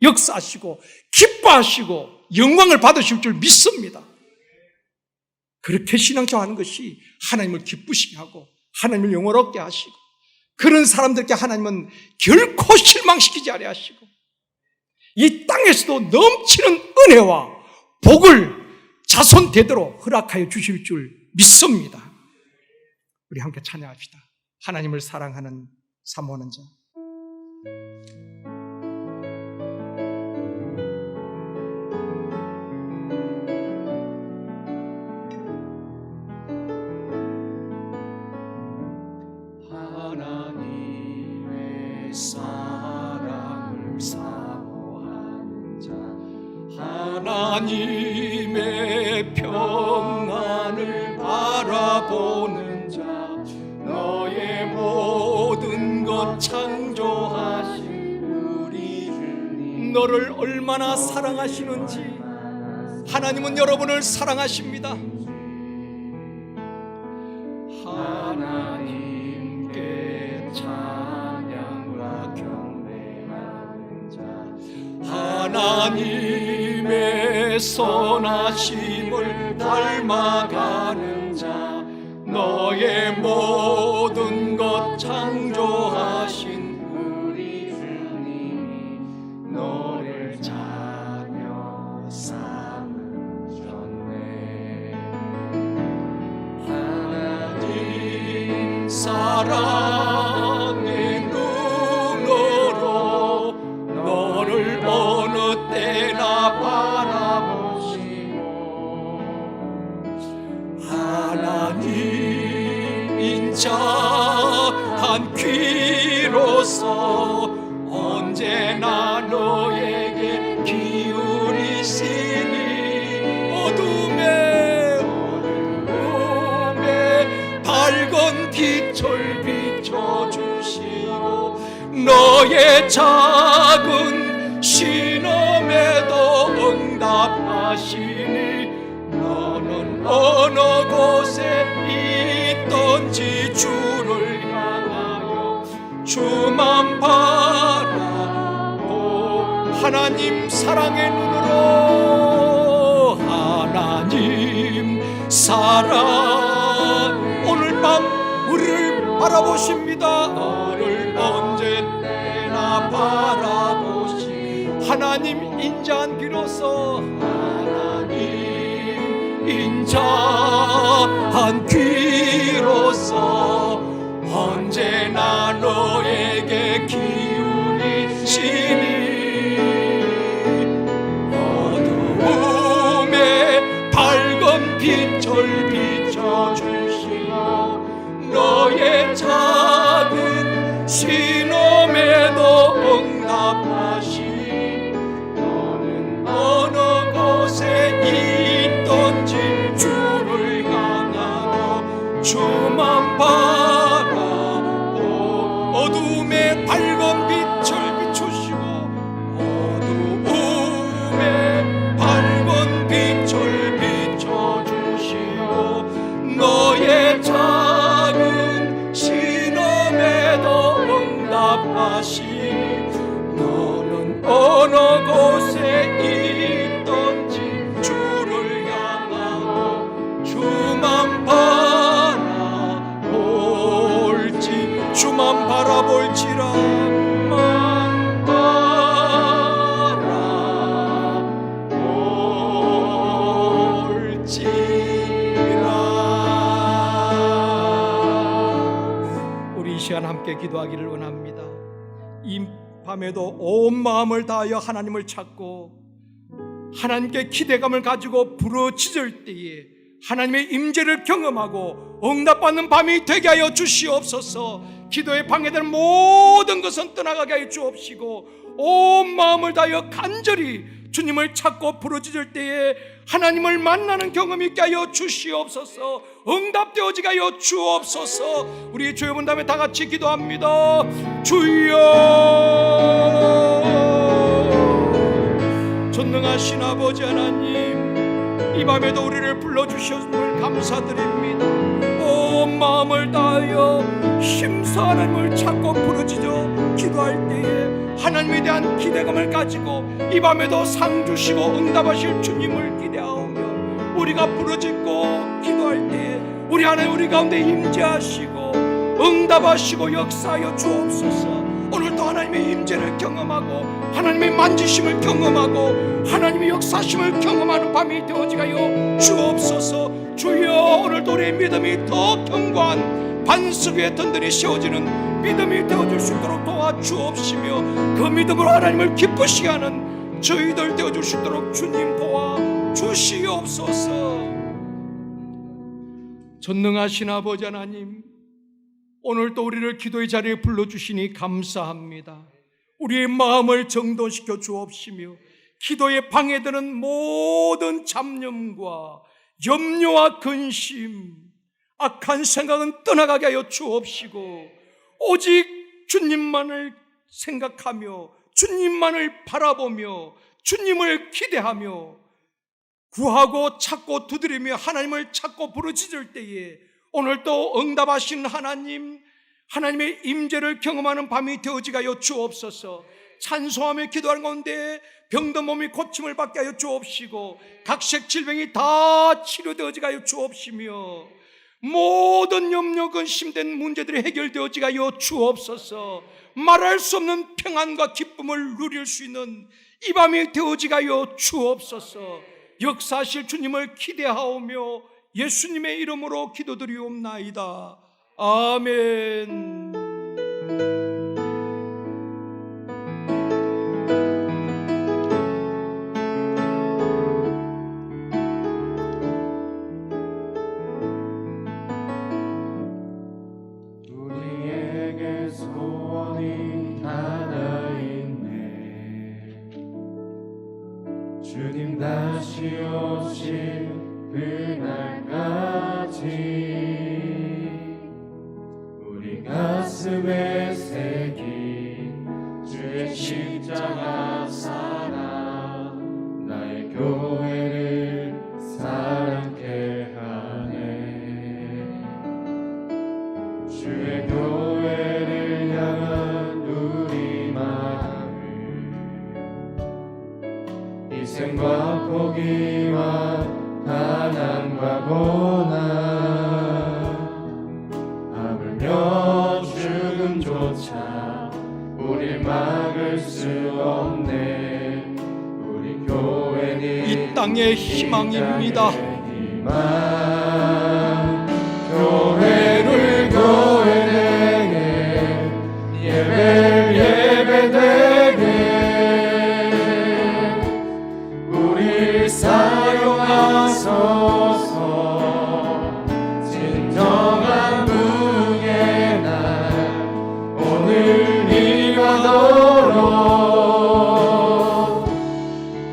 역사하시고 기뻐하시고 영광을 받으실 줄 믿습니다. 그렇게 신앙생활하는 것이 하나님을 기쁘시게 하고 하나님을 영원롭게 하시고 그런 사람들께 하나님은 결코 실망시키지 아니하시고 이 땅에서도 넘치는 은혜와 복을 자손되도록 허락하여 주실 줄 믿습니다. 우리 함께 찬양합시다. 하나님을 사랑하는 사모하는 자.
하나님의 사랑을 사모하는 자, 하나님의 평안을 바라보는 자, 너의 모든 것 창조하신 우리 주님,
너를 얼마나 사랑하시는지 하나님은 여러분을 사랑하십니다.
하나님께 찬양과 경배하는 자, 하나님의 선하심을 닮아가는 자, 너의 모든 것 창조하신 우리 주님이 너를 자녀 삼으셨네. 하나님 사랑의 눈으로 너를 어느 때나 바라보시고 하나님 인자한 귀로서 언제나 너에게 기울이시니 어둠에 밝은 빛을 비춰주시고 너의 작은 신음에도 응답하시니 너는 어느 곳에 있던지 주를 향하여 주만 바라보 하나님 사랑의 눈으로 하나님 사랑 오늘 밤 우리를 바라보십니다. 너를 언제나 바라보시 하나님 인자한 귀로서 하나님 인자한 귀로서 언제나 너에게 기울이시니 어두움에 밝은 빛을 비춰주시고 너의 작은 신음에도 응답하시 주만 바라보 어둠의 밝은 빛을 비추시고 어두움의 밝은 빛을 비춰주시고 너의 작은 신음에도 응답하시니 너는 어느 곳에 있든지 주를 향하고 주만 바라볼지 주만 바라볼지라 만 바라볼지라.
우리 이 시간 함께 기도하기를 원합니다. 이 밤에도 온 마음을 다하여 하나님을 찾고 하나님께 기대감을 가지고 부르짖을 때에 하나님의 임재를 경험하고 응답받는 밤이 되게 하여 주시옵소서. 기도에 방해되는 모든 것은 떠나가게 하여 주옵시고 온 마음을 다하여 간절히 주님을 찾고 부르짖을 때에 하나님을 만나는 경험이 있게 하여 주시옵소서. 응답되어지게 하여 주옵소서. 우리 주여 본 다음에 다 같이 기도합니다. 주여, 전능하신 아버지 하나님, 이 밤에도 우리를 불러주셨음을 감사드립니다. 온 마음을 다하여 힘써 하나님을 찾고 부르짖어 기도할 때에 하나님에 대한 기대감을 가지고 이 밤에도 상 주시고 응답하실 주님을 기대하오며 우리가 부르짖고 기도할 때에 우리 하나님 우리 가운데 임재하시고 응답하시고 역사하여 주옵소서. 오늘도 하나님의 임재를 경험하고 하나님의 만지심을 경험하고 하나님의 역사심을 경험하는 밤이 되어지게 하여 주옵소서. 주여, 오늘도 우리의 믿음이 더 견고한 반석 위에 든든히 세워지는 믿음이 되어줄 수 있도록 도와주옵시며 그 믿음으로 하나님을 기쁘시게 하는 저희들 되어줄 수 있도록 주님 도와주시옵소서. 전능하신 아버지 하나님, 오늘도 우리를 기도의 자리에 불러주시니 감사합니다. 우리의 마음을 정돈시켜 주옵시며 기도에 방해되는 모든 잡념과 염려와 근심, 악한 생각은 떠나가게 하여 주옵시고 오직 주님만을 생각하며 주님만을 바라보며 주님을 기대하며 구하고 찾고 두드리며 하나님을 찾고 부르짖을 때에 오늘도 응답하신 하나님, 하나님의 임재를 경험하는 밤이 되어지게 하여 주옵소서. 찬송하며 기도하는 가운데 병든 몸이 고침을 받게 하여 주옵시고 각색 질병이 다 치료되어지게 하여 주옵시며 모든 염려 근심된 문제들이 해결되어지게 하여 주옵소서. 말할 수 없는 평안과 기쁨을 누릴 수 있는 이 밤이 되어지게 하여 주옵소서. 역사하실 주님을 기대하오며 예수님의 이름으로 기도드리옵나이다. 아멘.
우리에게 소원이 하나 있네. 주님 다시 오실 그날까지 우리 가슴에 새긴 주의 십자가 사랑 나의 교회를 사랑케 하네. 주의 교회를 향한 우리 마음을 희생과 포기와 가난과 고난 하물며 죽음조차 우릴 막을 수 없네. 우리 교회는
이 땅의 희망입니다.
교회를 교회되게 예배를 예배되게 우릴 사용하소서. 진정한 부흥의 날 오늘 이가도록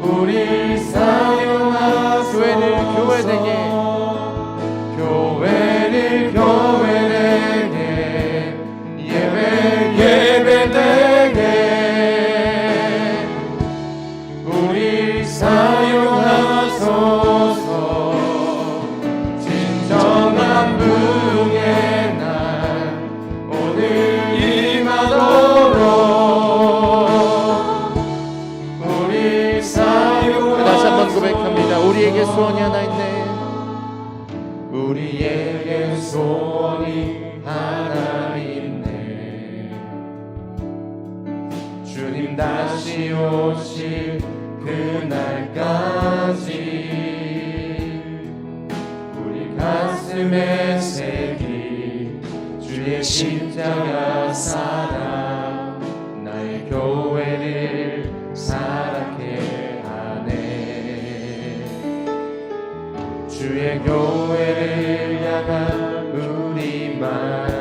우릴 사용하소서.
교회를 교회되게
우리에게 소원이 하나 있네. 주님 다시 오실 그날까지 우리 가슴에 새긴 주의 십자가 사랑, 나의 교회를 사랑케 하네. 주의 교회를 향한 우리 마음,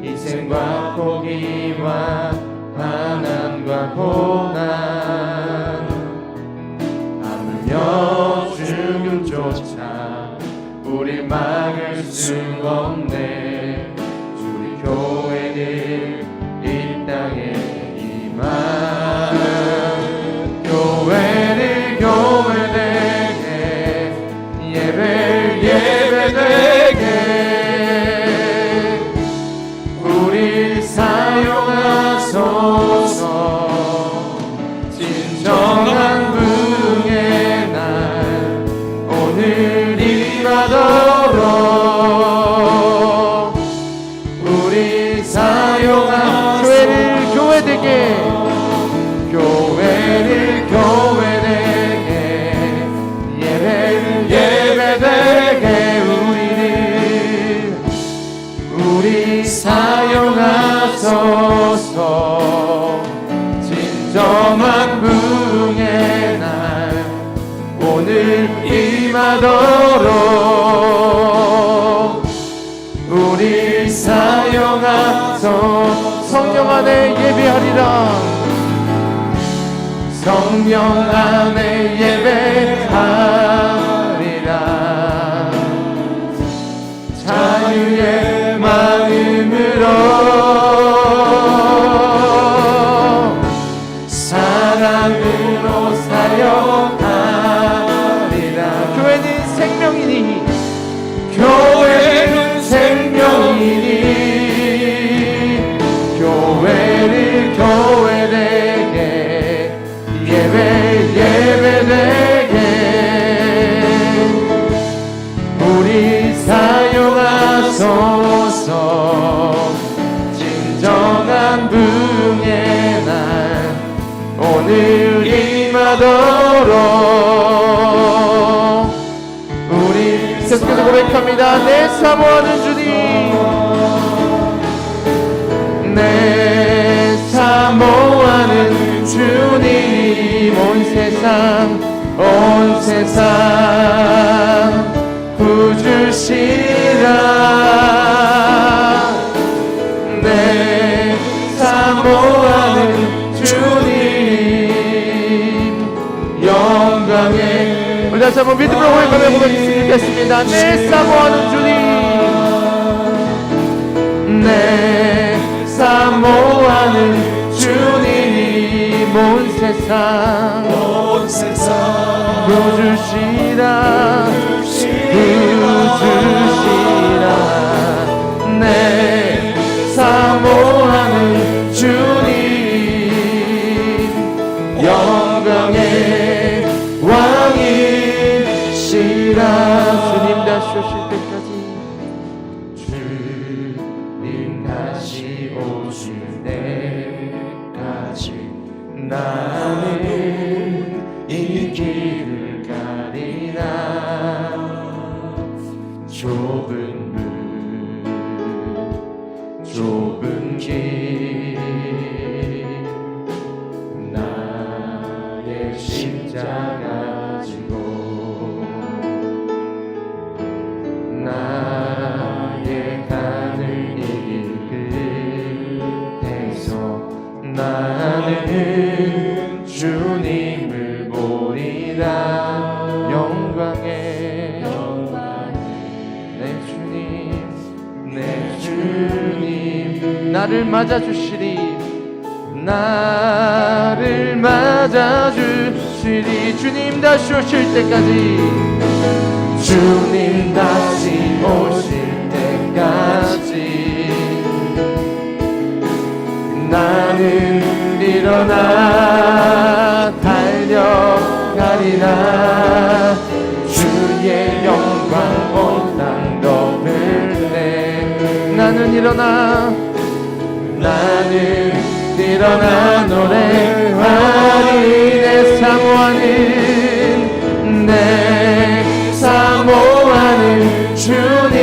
희생과 포기와 환난과 고난, 하물며 죽음조차 우릴 막을 수 없네. 우리 교회는 이 땅에 임한 교회를 교회되게, 예배를 예배되게 우리 사용하소서. 진정한 부흥의 날 오늘 임하도록 우리 사용한 교회를 교회되게, 교회를 교회되게, 예배를 예배되게 우리 사용하소서. 진정한 부흥의 날 오늘 임하도록 우리 사용하소서. 성령 안에 예배하리라. 성령 안에 예배하리라. 자유의 마음으로 사랑으로 사역하리라. 교회는 생명이니, 교회는 생명이니, 교회를 교회되게, 예배 예배되게 우리 사용하소서. 진정한 부흥의 날 오늘 임하도록 우리 계속해서 고백합니다. 내 사모하는 주님, 내 사모하는 주님, 온 세상 부주시라. 내 사모하는 주님, 영광의 우리 다시 한번 믿음으로 고백하며 고백했습니다. 내 사모하는 주님, 내 사모하는 주님, 온 세상 부주시라. 내 사모하는 주님, 영광의 왕이시라. 주님 다시 오실 때까지, 주님 다시 오실 때까지 나는 이 길을 가리라. 좁은 문 좁은 길, 나의 십자가 지고 나의 가는 이 끝에서 나는 주님을 보리라. 영광의 내 주님 나를 맞아주시리. 나를 맞아주시리. 주님 다시 오실 때까지, 주님 다시 오실 때까지 나는 일어나 달려가리라. 주의 주의 영광 온 땅 덮을래. 나는 일어나 노래하리. 내 사모하는 주님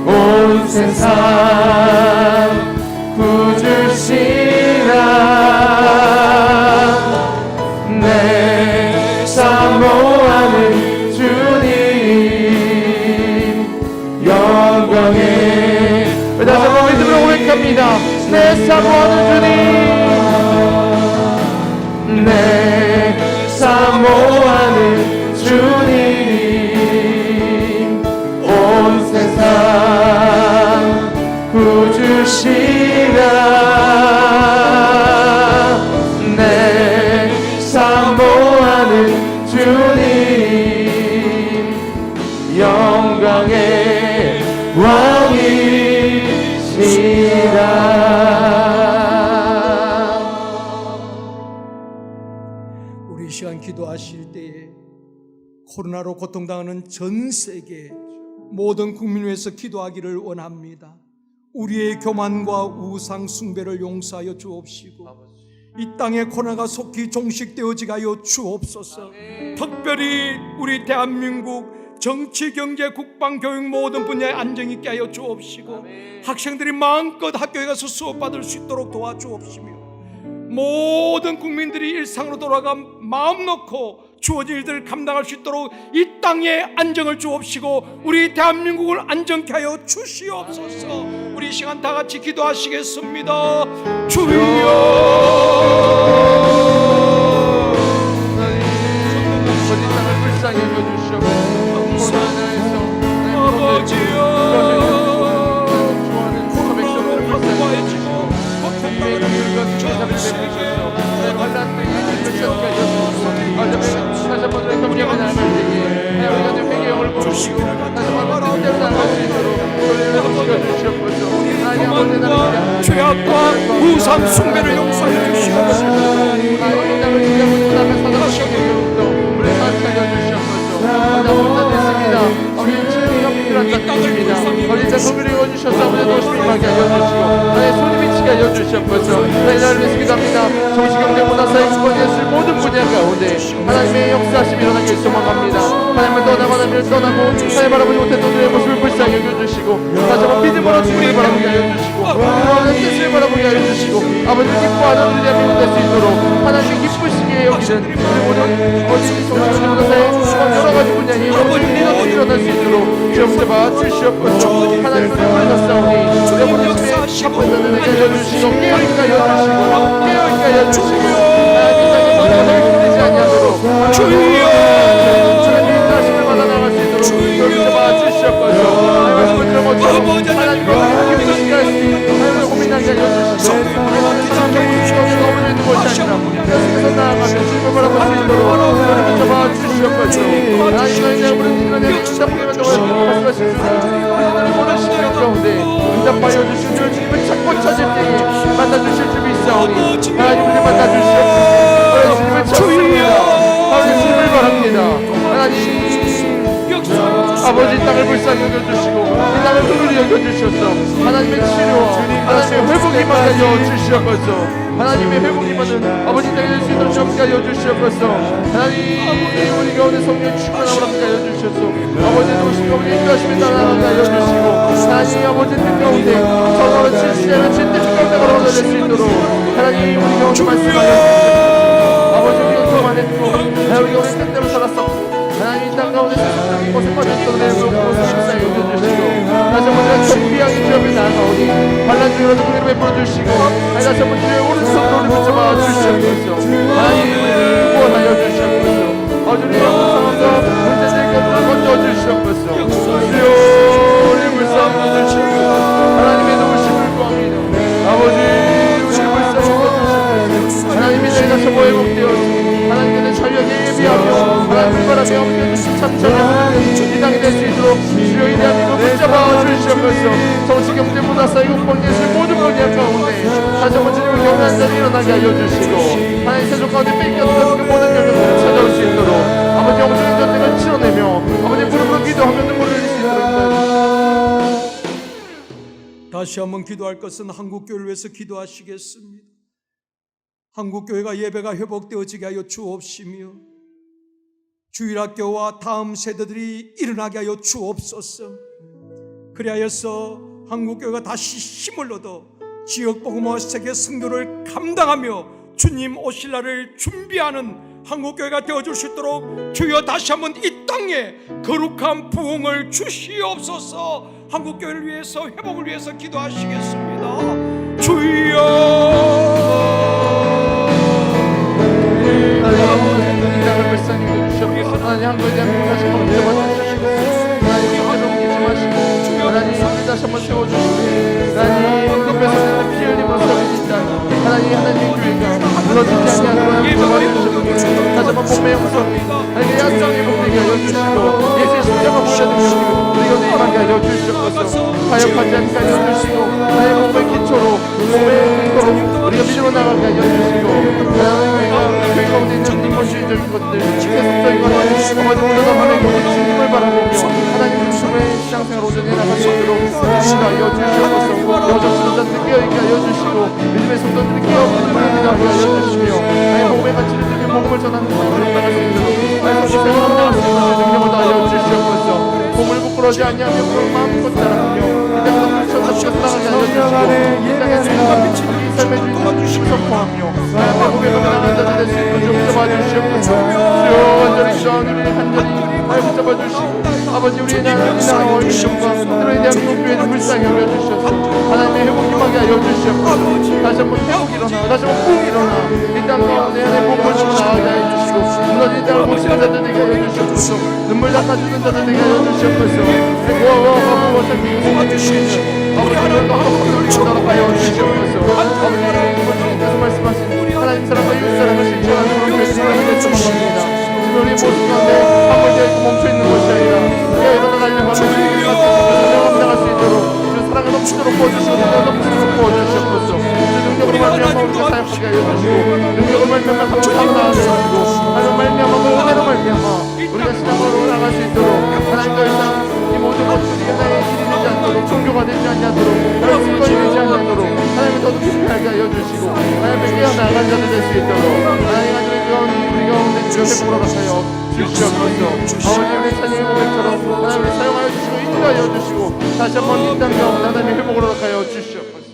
온 세상 구주시라. 내 사모하는 주님 영광에. 다시 한번 믿음으로 고백합니다. 내 사모하는 주님, 내 사모하는 주님 온 세상 구주시라. 내 사모하는 주님 영광의 왕이시라.
우리 이 시간 기도하실 때에 코로나로 고통당하는 전 세계 모든 국민을 위해서 기도하기를 원합니다. 우리의 교만과 우상 숭배를 용서하여 주옵시고 이 땅에 코로나가 속히 종식되어지게 하여 주옵소서. 특별히 우리 대한민국 정치, 경제, 국방, 교육 모든 분야에 안정 있게 하여 주옵시고 학생들이 마음껏 학교에 가서 수업받을 수 있도록 도와주옵시며 모든 국민들이 일상으로 돌아가 마음 놓고 주어진 일들을 감당할 수 있도록 이 땅에 안정을 주옵시고 우리 대한민국을 안정케 하여 주시옵소서. 우리 이 시간 다 같이 기도하시겠습니다. 주여
거짓 땅을 불쌍히 여겨주시옵소서.
아버지여 죄악과 우상 숭배를 용서해 주시옵소서.
이 땅을 거리자 거기를 이어주셔서 아버지 도심을 가게 하여 주시고 나의 손이 미치게 하여 주시옵소서. 나의 나를 위해서 기도합니다. 정치경제 문화사회 주권에 있을 모든 분야 가운데 하나님의 역사하심이 일어나길 소망합니다. 하나님을 떠나고 사회 바라보지 못했던 우리의 모습을 불쌍히 여겨주시고 다시 한번 믿음으로 주님을 바라보게 하여 주시고 믿음으로 뜻을 바라보게 하여 주시고 아버지를 기뻐하는 우리 대한민국 될 수 있도록 하나님이 기쁘시게 여기는 우리 모든 어린이 정치경제 문화사회 여러 가지 분야에 모든 리더들이 일어날 수 있도록 주옵소서. 주시옵소서. 하나님 우리 불렀사오니 우리 모든 집에 한번더 내게 알려주시고 깨어있게 하여 주시고 깨어있게 하여 주시고 하나님 땅에 모든 힘들지 아니하도록 주여 주님의 인도하심을 받아 나갈 수 있도록 주옵소서. 주시옵소서. 하나님과 기쁘시게 할 수 있는 하나님을 고민하게 하여 주시고 하나님 정치경제 너무 있는 것이 아니라 계속해서 나아가며 주님을 바라볼 수 있도록 주옵소서. 주시옵소서. 하나님 너희는 우리 인간의 응답하게 만들어 우리들을 모든 시간 가운데 응답하여 주신 주님을 찾고 찾을 때에 만나주실 줄 믿사오니 하나님 우리 만나주시옵소서. 주님을 찾습니다. 하나님 주님을 바랍니다. 하나님 아버지 땅을 불쌍히 여겨주시고 이 땅을 긍휼히 여겨주셔서 하나님의 치료와 하나님의 회복이 임하여 주시옵소서. 하나님의 회복이 임하는 아버지 땅에 될 수 있도록 주옵소서 하여 주시옵소서. 하나님 우리 가운데 성령 충만함을 함께 하여 주셔서 아버지 도우신 가운데 인도하심에 따라가게 하여 주시고 하나님 아버지 뜻 가운데 서로를 진실하는 진뜻 가운데 걸어오게 될 수 있도록 하나님 우리 가운데 말씀하여 주시옵소서. 아버지 우리 가운데 했고 우리 가운데 뜻대로 살았었고 하나님 이 땅 가운데 세상적인 것을 빠졌던 내로 모습을 여겨주시고 다시 한번 정비하기 주 앞에 나아가오니 환난 중에라도 우리를 베풀어 주시고 다시 한번 주의 오른손으로 우리 붙잡아 주시옵소서. 하나님 우리를 구원하여 주시옵소서. 어주리의 상황과 문제들과 건져 주시옵소서. 주여 우리 불쌍히 주시고 하나님의 도우심을 구합니다. 아버지 우리 불쌍히 주시옵소서. 하나님이 저희가 정말 회복되었으니 하나님께는 자유하게 예비하며 하나님을 바라며 참전하는 이 땅이 될 수 있도록 주여 이 대한민국 붙잡아 주시옵소서. 정치, 경제, 문화, 사회, 국방, 예술 모든 분야 가운데 다시 한번 주님을 경외하는 자를 일어나게 하여 주시고 하나님 세상 가운데 뺏겼던 그 모든 영역들을 찾아올 수 있도록 아버지 영적인 전쟁을 치러내며 아버지 무릎을 기도하며 눈물을 흘릴 수 있도록 인도해 주시옵소서.
다시 한번 기도할 것은 한국교회를 위해서 기도하시겠습니다. 한국교회가 예배가 회복되어지게 하여 주옵시며 주일학교와 다음 세대들이 일어나게 하여 주옵소서. 그리하여서 한국교회가 다시 힘을 얻어 지역복음화 세계 선교를 감당하며 주님 오실 날을 준비하는 한국교회가 되어줄 수 있도록 주여 다시 한번 이 땅에 거룩한 부흥을 주시옵소서. 한국교회를 위해서 회복을 위해서 기도하시겠습니다. 주여
하나님 이 땅을 불쌍히 주시옵소서. 하나님 한국에 대한 다시 한번 붙잡아주시고 하나님 영광을 옮기지 마시고 하나님 다시 한번 세워주시고 하나님 그 피 흘림으로 세워진 땅 하나님 교회가 무너지지 아니하도록 도와주시옵소서. 다시 한번 몸의 영성이 하나님 약성이 복되게 하여 주시고 예수의 십자가 보여주시고 우리 연애 임하게 하여 주시옵소서. 타협하지 않게 하여 주시고 하나님 몸의 기초로 몸의 근거로 우리가 믿음으로 나가게 하여 주시고 하나님 교회 가운데 있는 인본주의적인 것들 세속적인 것들 아버지 모두가 하나님의 주님을 바라보며 하나님 중심의 신앙생활 오전에 나갈 수 있도록 주시라 하여 주시옵소서. 여정 지도자들이 깨어있게 하여 주시고 믿음의 성도들이 깨어있는 분들이 하여 주시며 하나님 몸의 가치를 들며 복음을 전하는 것을 나갈 수 있도록 하나님 성도생활 감당할 수 있는 능력을 다하여 주시옵소서. 몸을 부끄러워하지 아니하며 그런 마음껏 자라며 이 땅에서 불천사 나가게 하여 주시고 이 땅에 주님과 빛이 이 삶의 주님을 선포하며 하나님의 고백을 나가는 자들 될 수 있도록 좀 붙잡아 주시옵소서. 주여 완전히 기도하는 우리를 간절히 하여 붙잡아 주시고 아버지 우리의 나라와 이름과 그들에 대한 교회는 불쌍히 여겨 주시옵소서. 하나님의 회복 임하게 하여 주시옵소서. 다시 한번 회복 일어나 다시 한번 꼭 일어나 이 땅 가운데 하나님 복을 주고 나가게 하여 주시고 무너진 땅을 고치는 자들 되게 하여 주시옵소서. 눈물 닦아주는 자들 되게 하여 주시옵소서. 고아와 살피고 주시옵소서. 아버지 하나님과 함께 주도록 하여 주시옵소서. 아버지 하나님께서 말씀하신 하나님 사랑과 이웃 사랑을 실천하는 그런 교회들이 되게 축복합니다. 지금 우리 모습 가운데 한물되어 있고 멈춰있는 것이 아니라 우리가 일어나 달려가는 주님을 감당할 수 있도록 주 사랑을 넘치도록 부어주시고 능력을 넘치도록 부어주시옵소서. 주 능력으로 말미암아 우리가 사역하게 하여 주시고 능력을 말미암아 한번 살아나가게 하시고 하나님 말미암아 그 은혜로 말미암아 우리가 신앙으로 나갈 수 있도록 하나님 더 이상 이 모든 것들이 하나의 길이 되지 않도록 종교가 되지 않도록 하나님 습관이 되지 않도록 하나님을 더 깊이 알게 하여 주시고 하나님의 깨어나간 자들 될 수 있도록 하나님 우리 가운데 주여 회복으로 하여 주시옵소서. 아버지 우리 찬양의 고백처럼 하나님을 사용하여 주시고 인도하여 주시고 다시 한번 이 땅 가운데 하나님의 회복으로 하여 주시옵소서.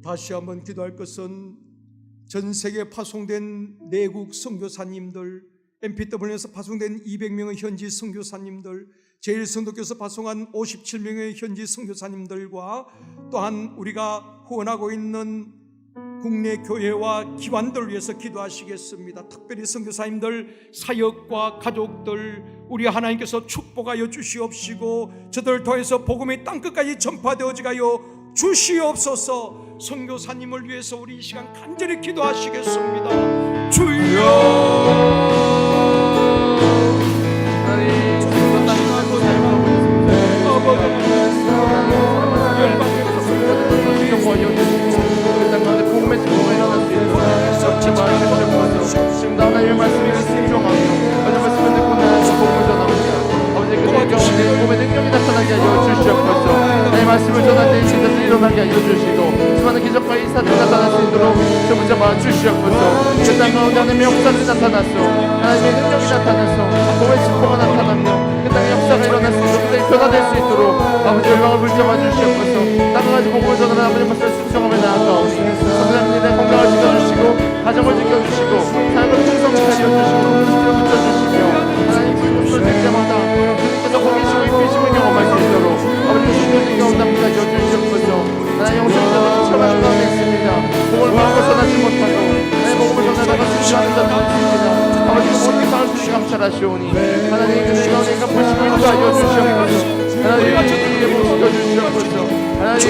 다시 한번 기도할 것은 전 세계에 파송된 내국 선교사님들, MPW에서 파송된 200명의 현지 선교사님들, 제일성도교에서 파송한 57명의 현지 선교사님들과 또한 우리가 후원하고 있는 국내 교회와 기관들을 위해서 기도하시겠습니다. 특별히 선교사님들 사역과 가족들 우리 하나님께서 축복하여 주시옵시고 저들을 통해서 복음이 땅끝까지 전파되어지게 하여 주시옵소서. 선교사님을 위해서 우리 이 시간 간절히 기도하시겠습니다. 주여 지금 하나님의 말씀에 순종하며 하나님의 말씀을 듣고 나서 복음을 전합니다. 아버지 그 가운데 몸의 능력이 나타나게 하여 주시옵소서. 하나님의 말씀을 전할 때 신자들 일어나게 하여 주시고 수많은 기적과 이사들이 나타날 수 있도록 전부 잡아 주시옵소서. 그 땅 가운데 하나님의 역사들이 나타났소. 하나님의 능력이 나타났소. 몸의 축복가 나타나며 그 땅의 역사가 일어날 수 있도록 그 땅이 변화될 수 있도록 아버지 열방을 불잡아 주시옵소서. 땅까지 복음을 전하는 아버지 말씀을 순종하며 나아가오니 성장님의 건강을 지켜주시고 가정을 지켜주시고 삶을 풍성하게 하여 주시고 주님을 붙여주시며 하나님 주님을 될 때마다 주님께서 공이시고 입히심을 경험할 수 있도록 아버지 주님의 가운데 하여 주시옵소서. 하나님 영생의 자들은 철학을 당했습니다. 복음을 받고서 나지 못하고 하나님 복음을 전하다가 순종하는 자들이 있습니다. 아버지 그 모든 상을 주시 감찰하시오니 하나님 그들 가운데 보시고 인도하여 주시옵소서. 하나님 보시고 주시옵소서. 하나님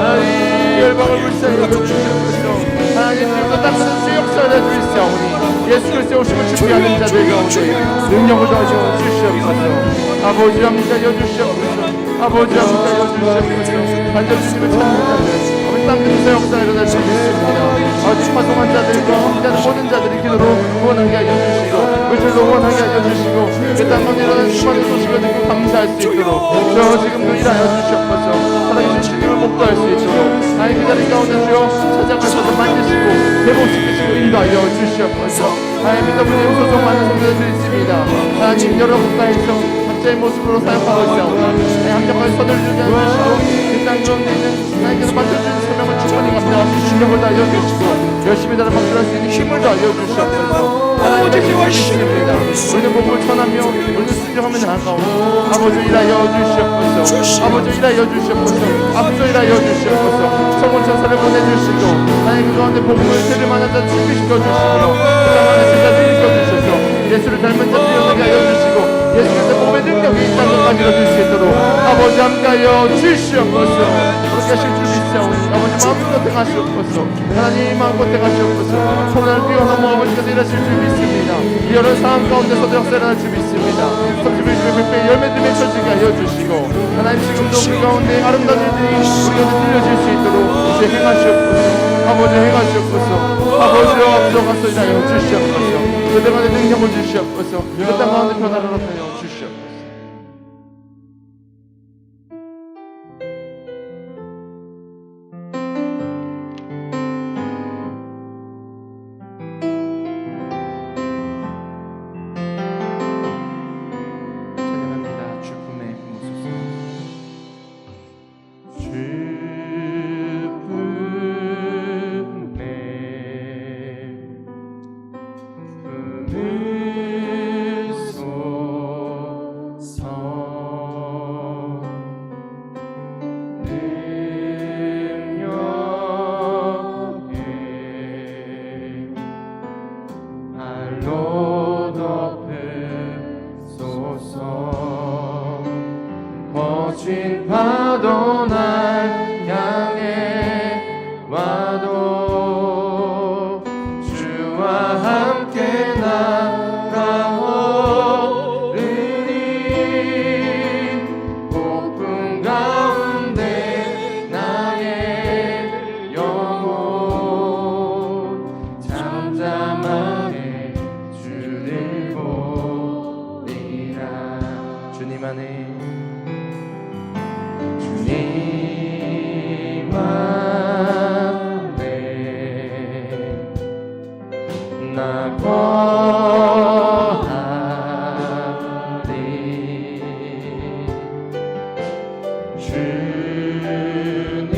하나님 열방을 불쌍히 여겨주시옵소서. 하나님 주님도 땅에서 주 역사를 해주시오니 예수 그리스도의 오심을 준비하는 자들 가운데 능력을 더하여 주시옵소서. 아버지랍니다 여주시옵소서. 아버지랍니다 여주시옵소서. 반전 주님을 찾는 자들 땅끝에서 역사가 일어날 수 있습니다. 아버지 파송한 자들과 함께하는 모든 자들이 기도로 구원하게 하여 주시고 의절로 구원하게 하여 주시고 그 땅 가운데 일어나는 수많은 소식을 듣고 감사할 수 있도록 저 지금도 일하여 주시옵소서. 살아계신 주님을 목도할 수 있도록 나의 그 자리 가운데 주여 찾아가셔서 만드시고 회복시키시고 인도하여 주시옵소서. 나의 믿어보는 소송 많은 성도들이 있습니다. 하나님 여러 국가에서 각자의 모습으로 사용하고 있사오니 내 함정을 서둘르게 해주시고 그 땅 가운데 있는 나에게서 맡겨주는 사명을 충분히 감당할 수 있는 능력을 다하여 주시고 열심히 다른 박수할 수 있는 힘을 다하여 주시옵소서. 하나님의 힘을 믿습니다. 우리는 몸을 천하며 우리는 순종하며 나아가오니 아버지 일하여 주시옵소서. 아버지 일하여 주시옵소서. 아버지 일하여 주시옵소서. 성원 천사를 보내주시고 나의 그 가운데 복음을 들을 만한 자 준비시켜 주시므로 그 땅 안에 생각을 일으켜주셔서 예수를 닮은 자들이 일어나게 하여 주시고 예수께서 몸의 능력이 있다는 것까지 이뤄질 수 있도록 아버지 함께하여 주시옵소서. 그렇게 하실 줄 믿사오니 아버지 마음껏 행하시옵소서. 하나님 마음껏 행하시옵소서. 코로나를 뛰어넘어 아버지께서 일하실 줄 믿습니다. 이 여러 상황 가운데서도 역사 일어날 줄 믿습니다. 31주의 100배 열매들 맺혀지게 하여 주시고 하나님 지금도 우리 가운데 아름다운 일들이 우리 가운데 들려질 수 있도록 이제 행하시옵소서. 아버지 행하시옵소서. 아버지로 앞서가서 일하여 주시옵소서. 그들만의 능력을 주시옵소서. 그 땅 가운데 변화를 허락하여 주시옵소서. 찬양합니다. 주 품에 묻소서. 거친 파도 날 향해 와도 주와 함께 나아오리니 폭풍 가운데 나의 영혼 잠잠하게 주를 보리라. 주님 안에 나 거하리. 주님여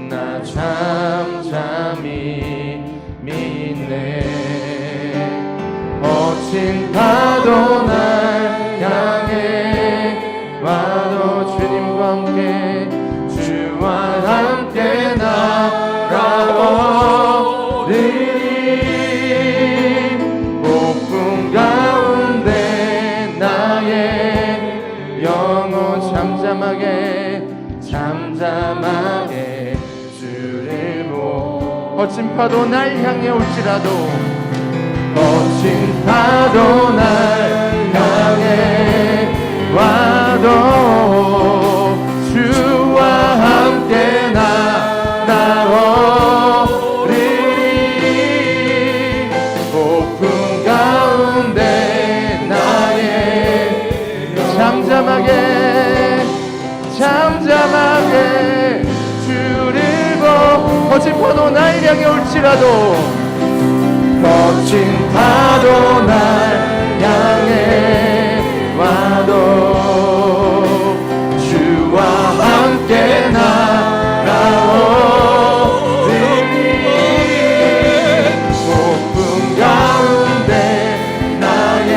나 잠잠히 믿네. 거친 파도 날 향해 와도 주님과 함께 주와 함께 나아오리니 폭풍 가운데 나의 영혼 잠잠하게 주를 보. 거친 파도 날 향해 올지라도 거친 파도 날 향해 와도 주와 함께 나아오리니 폭풍 가운데 나의 잠잠하게 주를 보. 거친 파도 날 향해 올지라도 거친 파도 날 향해 와도 주와 함께 나아오리니 폭풍 가운데 나의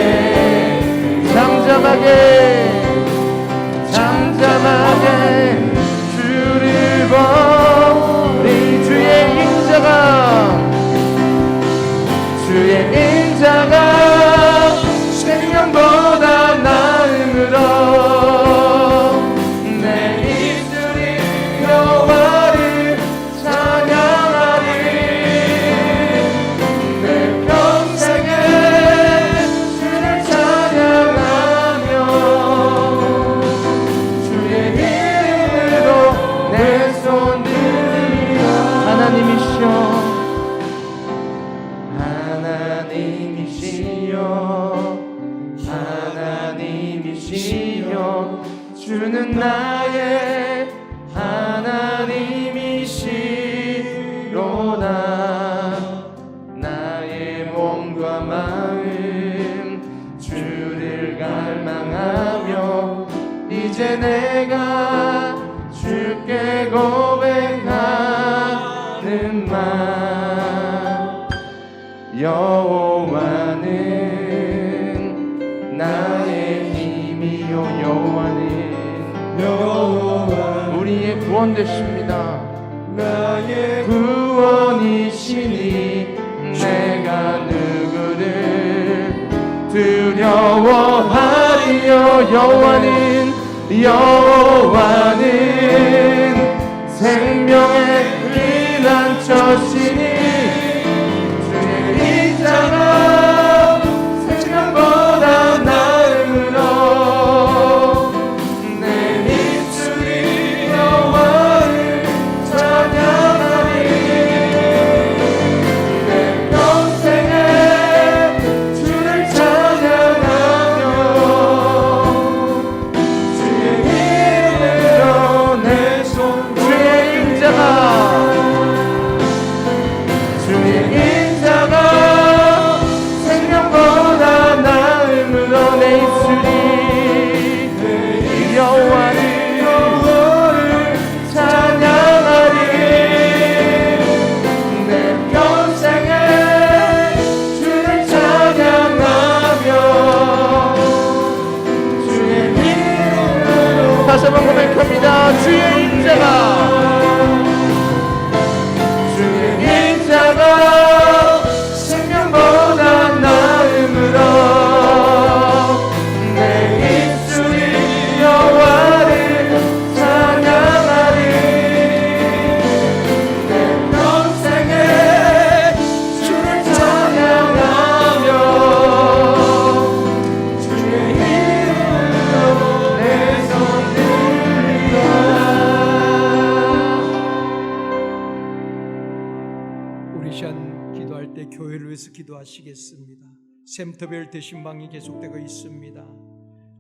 잠잠하게 주를 보리. 주의 인자가
주는 나의 하나님이시로다. 나의 몸과 마음 주를 갈망하며 이제 내가 주께 고백하는 말. 여호와는 나의 힘이요. 여호와는 우리의 구원 되십니다. 나의 구원이시니 내가 누구를 두려워하리요. 여호와는 생명의 피난처시니 주의 인자가 생명보다 나음으로 내 입술이 여호와를 찬양하리. 내 평생에 주를 찬양하며 주의 이름으로 내 손 주의 인자가 생명보다 나음으로 내 입술이 여호와를 찬양하리. 내 평생에 주를 찬양하며 주의 이름으로 다시 한번 고백합니다. 주의 인자가 생명보다 나음으로 내 입술이 여호와를 찬양하리. 내 평생에 주를 찬양하며 주의 이름으로 내 손 들리라.
우리 시간 기도할 때 교회를 위해서 기도하시겠습니다. 샘터별 대신방이 계속되고 있습니다.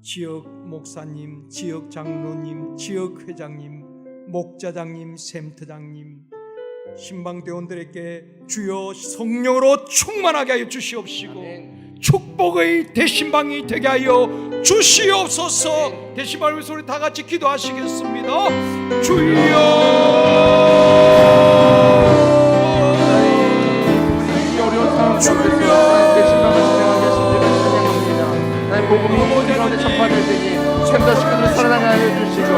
지역 목사님, 지역 장로님, 지역 회장님, 목자장님, 샘터장님, 신방대원들에게 주여 성령으로 충만하게 하여 주시옵시고 축복의 대신방이 되게 하여 주시옵소서. 대신방을 위해서 우리 다 같이 기도하시겠습니다.
복음이 모든 가운데 전파될 때에 챔더 식구들을 살아나게 하여 주시고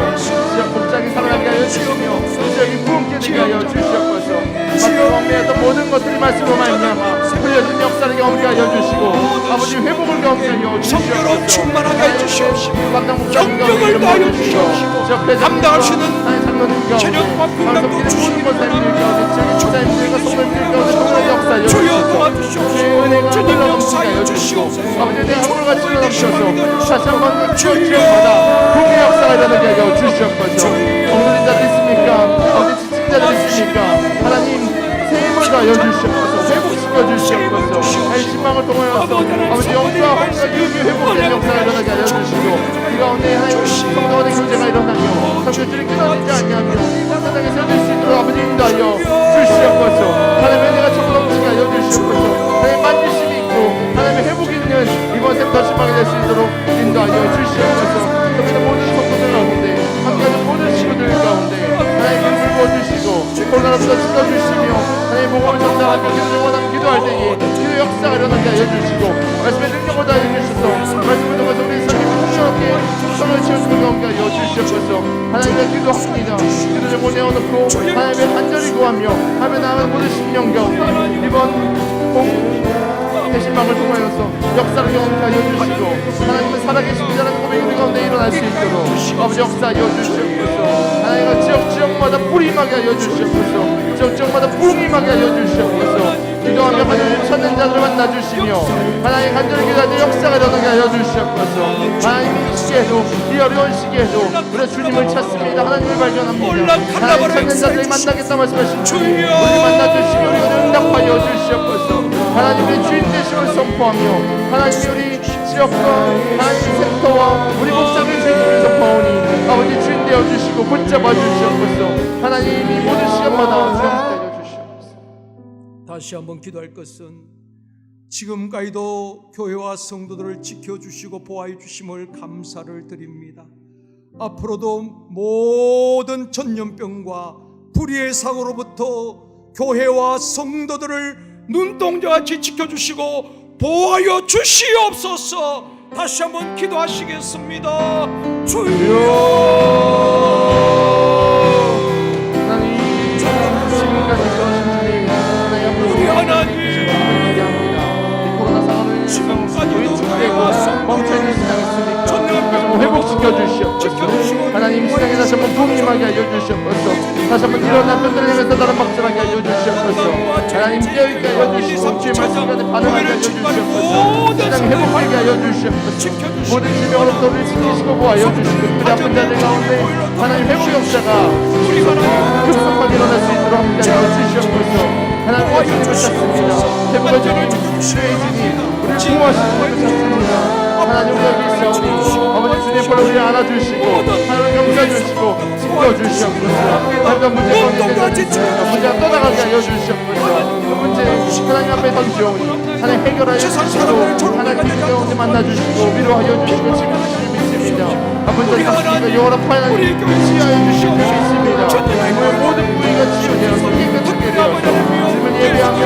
지역 복장이 살아나게 하여 주시며 지역이 부흥케 되게 하여 주시옵소서. 마지막 얽매였던 모든 것들이 말씀으로 말미암아 흘려진 역사를 경험케 하여 주시고 아버지 회복을 경험케 하여
성령으로
주시옵소서.
충만하게 해 주시옵시고
감당 목사님
경력을 더하여 주시옵시고 담당할 수 있는 체력과 분량도 주시기 바랍니다. 주여 도와주시옵시고 주님 역사하여 주시옵소서.
아버지 내 하루를 같이 일어나셔서 다시 한번 주여마다 부흥의 역사가 일어나게 하여 주시옵소서. 엉들린 자들 있습니까? 아버지 지친 자들 있습니까? 하나님 새 힘을 더하여 주시옵소서. 회복시켜 주시옵소서. 나의 신망을 통하여서 아버지 영과 혼과 기움이 회복된 역사가 일어나게 하여 주시고 이 가운데 하나님 성도간의 교제가 일어나며 성교줄이 끊어지지 아니하며 세상에 서줄 수 있도록 아버지 인도하여 주시옵소서. 하나님의 내가 초고 넘치게 하여 주시옵소서. 하나님 만지심이 있고 하나님의 회복이 있는 이번 샘터 신방이 될 수 있도록 인도하여 주시옵소서. 그러면 모든 성도들 가운데 함께하는 모든 친구들 가운데 하나님 눈물 부어주시고 코로나로부터 지켜주시며 하나님 복음을 전달하며 기도를 원하며 기도할 때에 기도 역사가 일어나게 하여 주시고 말씀의 능력을 다해 주셔서 말씀을 통해서 우리 삶이 풍요롭게 성을 채우시는 가운데 하여 주시옵소서. 하나님의 기도합니다. 기도를 보내어놓고 하나님의 간절히 구하며 하며 나아가는 모든 심령 가운데 이번 대신방을 통하여서 역사를 경험케 하여 주시고 하나님은 살아계신 자라는 고백이 우리 가운데 일어날 수 있도록 아버지 역사하여 주시옵소서. 하나님은 지역마다 뿌리 임하게 하여 주시옵소서. 지역마다 부흥이 임하게 하여 주시옵소서. 기도하며 하나님을 찾는 자들을 만나주시며 하나님 간절히 기도할 때 역사가 일어나게 하여 주시옵소서. 하나님 이 시기에도 이 어려운 시기에도 우리 주님을 찾습니다. 하나님을 발견합니다. 하나님 찾는 자들이 만나겠다 말씀하신 주님 우리 만나주시며 우리가 응답하여 주시옵소서. 하나님의 주인 되심을 선포하며 하나님이 우리 지역과 하나님 센터와 우리 목사님 주님을 선포하오니 아버지 주인 되어주시고 붙잡아 주시옵소서. 하나님 이 모든 시간마다 주님 되어주시옵소서.
다시 한번 기도할 것은 지금까지도 교회와 성도들을 지켜주시고 보호해 주심을 감사를 드립니다. 앞으로도 모든 전염병과 불의의 사고로부터 교회와 성도들을 눈동자같이 지켜주시고 보호하여 주시옵소서. 다시 한번 기도하시겠습니다. 주여,
하나님 지금까지 그러신 주님
우리 하나님,
이 코로나 상황을 인해서
지금까지도
위축되고 멈춰있는 시장이
전염병
있으니까 회복시켜 주시옵소서. 하나님 시장에 다시 한번 붐 임하게 하여 주시옵소서. 다시 한번 일어난 분들을 향해서 나를 박살하게 하여 주시옵소서. 하나님 깨어있게 하여 주시고 주의 말씀에 반응하게 하여 주시옵소서. 시장 회복하게 하여 주시옵소서. 모든 질병으로부터 우리를 지키시고 보호하여 주시고 특별히 아픈 자들 가운데 하나님 회복 역사가 급속하게 일어날 수 있도록 함께 하여 주시옵소서. 하나님 우리가 찾습니다. 대부분적인 주의 진이 우리를 보호하시는 것을 찾습니다. 하나님 우리 여기 있사오니 아버지 주님 보러 우리 안아주시고 하나님 감싸주시고 지켜주시옵소서. 하나님 문제가 떠나가게 하여 주시옵소서. 그 문제 하나님 앞에 던져오니 하나님 해결하여 주시고 하나님 가운데 만나주시고 위로하여 주시고 지켜주시니 믿습니다. 아버지 하나님 영원한 하나님 치유하여 주실 줄 믿습니다. 우리의 모든 부위가 치유되어서 깨끗하게 되어서 주님을 예배하며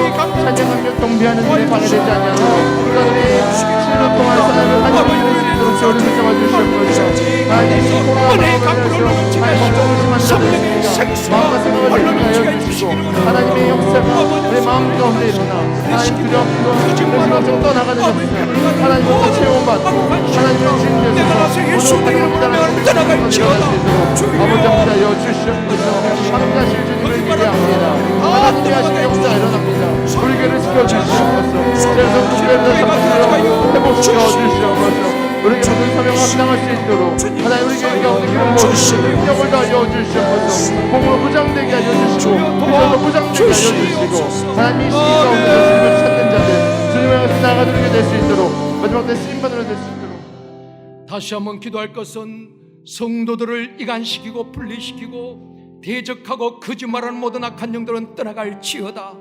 찬양하며 경배하는 일이 방해되지 아니하도록 우리가 우리의 시를 통한 사람을 하나님을 수 있도록 주를 붙잡아 주시옵소서. 하나님 이 코로나로 인해서 하나님 걱정심한 자들 있습니다. 마음과 생각을 하여 주시고 하나님의 역사가 우리 마음 가운데 일어나 하나님 두려움과 그래서 떠나가는 역사 하나님으로부터 체험받고 하나님의 주인 되셔서 오늘 하나님 따라 떠나갈지어다. 아버지 하여 주시옵소서. 함께하실 주님을 기대합니다. 하나님이 하신 역사가 일어납니다. 우리 교회를 지켜주시옵소서. 제성 교회를 잡으시어 회복시켜 주시옵소서. 우리 모든 사명 감당할 수 있도록 하나님 우리 교회 가운데 모든 능력을 다하여 주시옵소서. 공으로 부장되게 하여 주시고 믿어서 부장되게 하여 주시고 하나님 이 시기 가운데 주님을 찾는 자들 주님을 향해서 나아가게 될 수 있도록 마지막 때 쓰임받으러 될 수 있도록
다시 한번 기도할 것은 성도들을 이간시키고 분리시키고 대적하고 거짓말하는 모든 악한 영들은 떠나갈지어다.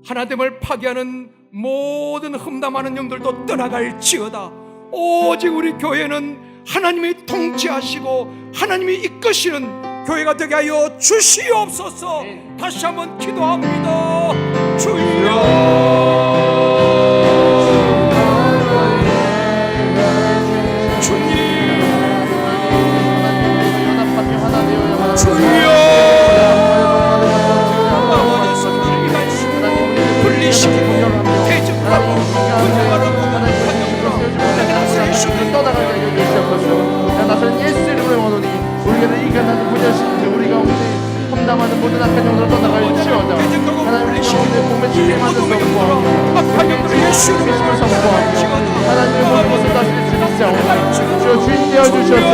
하나됨을 파괴하는 모든 험담하는 영들도 떠나갈지어다. 오직 우리 교회는 하나님이 통치하시고 하나님이 이끄시는 교회가 되게 하여 주시옵소서. 다시 한번 기도합니다. 주여,
험담하는 모든 악한 영으로 떠나갈지어다. 하나님 가운데 몸에 주님만을 선포하며
악한 영들을 예수님의
예수님을 선포하며 하나님의 모든 것을 다스릴 수 있사오니 주여 주인 되어주셔서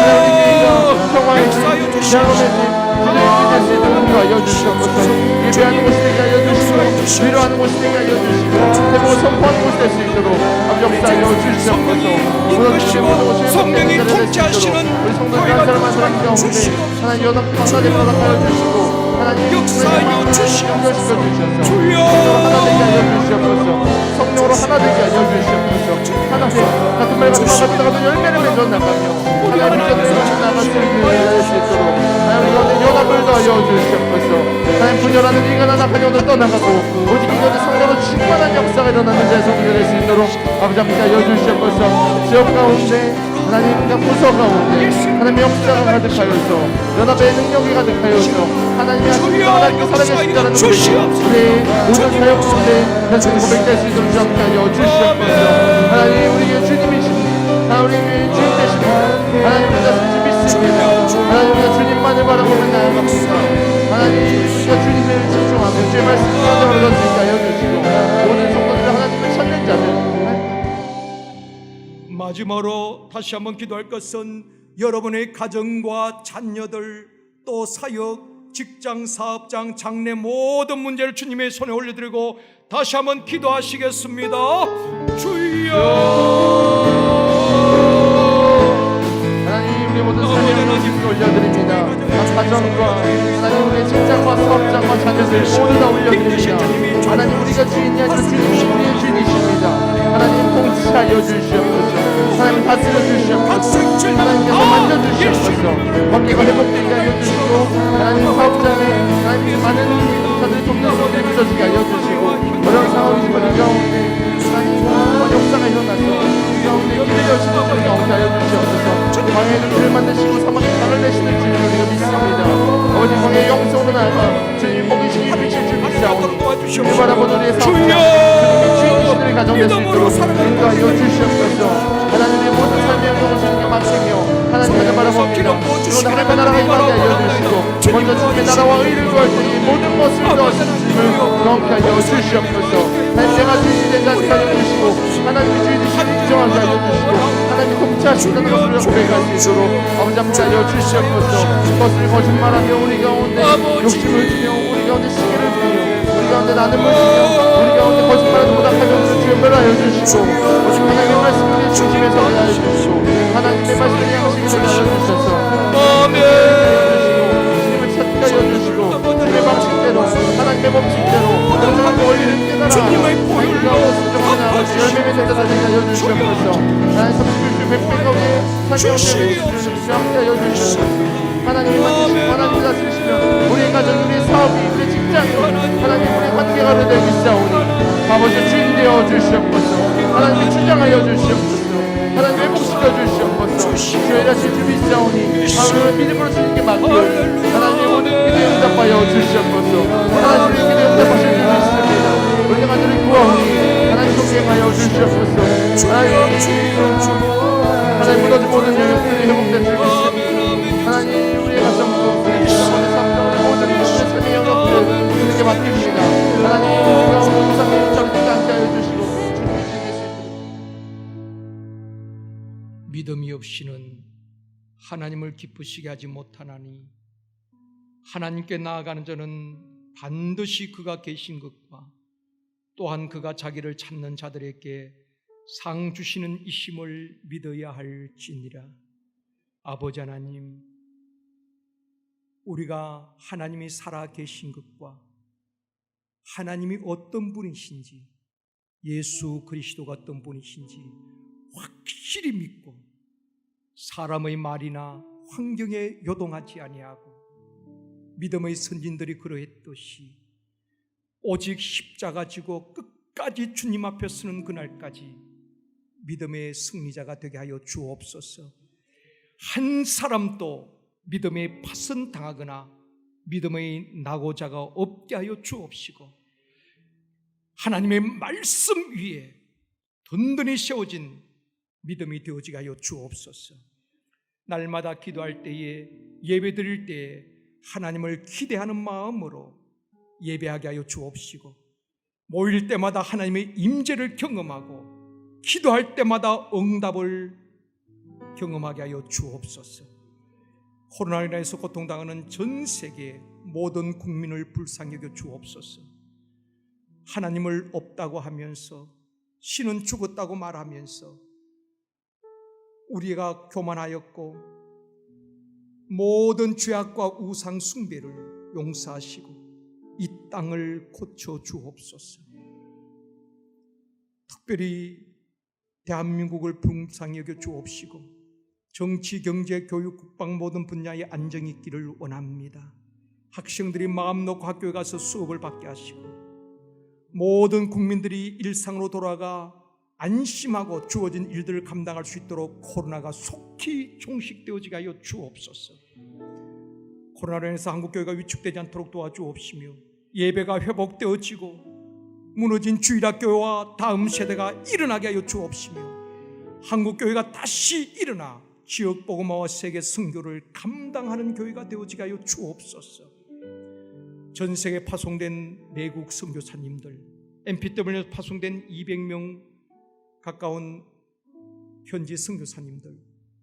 하나님 우리가 평화의 집, 샬롬의 집, 하나님 기댈 수 있는 곳으로 알려주시옵소서. 예배하는 곳이 되게 알려주시고 위로하는 곳이 되게 알려주시고 대목을 선포하는 곳이 될 수 있도록 역사하여 주시옵소서. 오늘
성령이 통치하시는
우리 성도들 한 사람 한 사람 가운데 하나님 연합 강사되고 허락하여 주시고 하나님
역사하여
주시옵소서.
주여,
하나 되게 하여 주시옵소서. 성령으로 하나 되게 하여 주시옵소서. 하나 되 같은 말과 같은 열매를 맺어 나가며 하나님 믿음으로 나아갈 수 있도록 하나님 가운데 연합을 더하여 주시옵소서. 하나님 분열하는 인간한 악한 영들 떠나가고 오직 이것을 성령으로 충만한 역사가 일어나는 자의 성도가 될 수 있도록 아버지 함께 하여 주시옵소서. 지역 가운데 하나님과 부서 가운데 하나님의 역사가 가득하여서 연합의 능력이 가득하여서 하나님이 하신 하나님께 살아계신다는 우리 모든 사역 가운데 현실 고백될 수 있도록 함께 하여 주시옵소서. 하나님 우리의 주님이십니다. 우리의 주님 되십니다. 하나님 우리가 믿습니다. 하나님 우리가 주님만을 바라보며 나아갑니다. 하나님 우리가 주님을 집중하며 주의 말씀을 가져가는 것을 하여 주시고 모든 성도들 하나님을 찾는 자들
마지막으로 다시 한번 기도할 것은 여러분의 가정과 자녀들 또 사역, 직장, 사업장, 장래 모든 문제를 주님의 손에 올려드리고 다시 한번 기도하시겠습니다. 주여,
하나님 우리 모든 삶의 영광을 올려드립니다. 가정과 하나님 우리의 직장과 사업장과 자녀들 모두 다 올려드립니다. 하나님 우리가 주인이 아니라 주님이 우리의 주인이십니다. 하나님 통치하여 주시옵소서. 하나님 다스려 주시옵소서. 하나님께서 만져주시옵소서. 관계가 회복되게 하여 주시고 하나님 사업장에 하나님 많은 자들이 돕는 손들이 빚어지게 하여 주시고 어려운 상황이지만 이 가운데 하나님 역사가 일어나서 이 가운데 길을 여시는 주님 가운데 하여 주시옵소서. 광야의 길을 만드시고 사막에 강을 내시는 주님 우리가 믿습니다. 아버지 광야의 영성으로 나아가 주님 먹이시기 빛을 줄 믿사오니 주님 바라보는 우리의 사업장 주님이 주인이신 우리 가정 될 수 있도록 인도하여 주시옵소서. 하나님의 모든 삶의 영광을 주님께 맡기며 하나님을 바라봅니다. 그리고 하나님의 나라가 임하게 하여 주시고 먼저 주님의 나라와 의를 구할 때이 모든 것을 더하시는 주님을 경험케 하여 주시옵소서. 하나님 내가 주인이 되지 않게 하여 주시고 하나님의 주인이시니 인정하게 하여 주시고 하나님이 통치하신다는 것을 고백할 수 있도록 아버지 함께 하여 주시옵소서. 그것을 거짓말하며 우리 가운데 욕심을 주며 우리 가운데 시기를 부며 우리 가운데 나눔을 주며 우리 가운데 거짓말하는 못한 가정들을 주연별하여 주시고 하나님의 말씀을 중심에서 하여 주시고 하나님의 말씀을 양식을 하여 주셔서 주님을 찾게 하여 주시고 주님의 방식대로 하나님의 법칙대로 하나님의 원리를 깨달아 주님의 아버지 열매의 대자가 되게 하여 주시옵소서. 하나님 31주 100배 가운데 살펴보시는 주님과 함께 하여 주시옵소서. 하나님이 만드시고 하나님이 다스리시며 우리의 가정, 우리의 사업이, 우리의 직장이 하나님 우리의 관계가 되고 있사오니 아버지 주인 되어 주시옵소서. 하나님이 주장하여 주시옵소서. 하나님 회복시켜 주시옵소서. 주의 자신 주 믿사오니 하나님의 믿음으로 주님께 맡겨 하나님의 모든 기도에 응답하여 주시옵소서. 하나님의 기도에 응답하실 줄 믿습니다. 우리의 가정을 구하오니 하나님 동행하여 주시옵소서. 하나님 무너진 모든 영역들이 회복된 줄 믿습니다. 하나님 우리의 가정도 우리의 삶도 모든 것의 삶의 영역들 주님께 맡깁니다. 하나님 우리가 오늘 우상의 저리지 않게 하여 주시고
믿음이 없이는 하나님을 기쁘시게 하지 못하나니 하나님께 나아가는 자는 반드시 그가 계신 것과 또한 그가 자기를 찾는 자들에게 상 주시는 이심을 믿어야 할지니라. 아버지 하나님, 우리가 하나님이 살아 계신 것과 하나님이 어떤 분이신지, 예수 그리스도가 어떤 분이신지 확실히 믿고 사람의 말이나 환경에 요동하지 아니하고 믿음의 선진들이 그러했듯이 오직 십자가 지고 끝까지 주님 앞에 서는 그날까지 믿음의 승리자가 되게 하여 주옵소서. 한 사람도 믿음에 파선당하거나 믿음의 낙오자가 없게 하여 주옵시고 하나님의 말씀 위에 든든히 세워진 믿음이 되어지게 하여 주옵소서. 날마다 기도할 때에 예배 드릴 때에 하나님을 기대하는 마음으로 예배하게 하여 주옵시고 모일 때마다 하나님의 임재를 경험하고 기도할 때마다 응답을 경험하게 하여 주옵소서. 코로나로 인해서 고통당하는 전 세계 모든 국민을 불쌍히 여겨 주옵소서. 하나님을 없다고 하면서 신은 죽었다고 말하면서 우리가 교만하였고 모든 죄악과 우상 숭배를 용서하시고 이 땅을 고쳐 주옵소서. 특별히 대한민국을 불쌍히 여겨 주옵시고 정치, 경제, 교육, 국방 모든 분야에 안정이 있기를 원합니다. 학생들이 마음 놓고 학교에 가서 수업을 받게 하시고 모든 국민들이 일상으로 돌아가 안심하고 주어진 일들을 감당할 수 있도록 코로나가 속히 종식되어지게 하여 주옵소서. 코로나로 인해서 한국교회가 위축되지 않도록 도와주옵시며 예배가 회복되어지고 무너진 주일학교와 다음 세대가 일어나게 하여 주옵시며 한국교회가 다시 일어나 지역복음화와 세계 선교를 감당하는 교회가 되어지게 하여 주옵소서. 전 세계에 파송된 내국 선교사님들, MPW에서 파송된 200명 가까운 현지 선교사님들,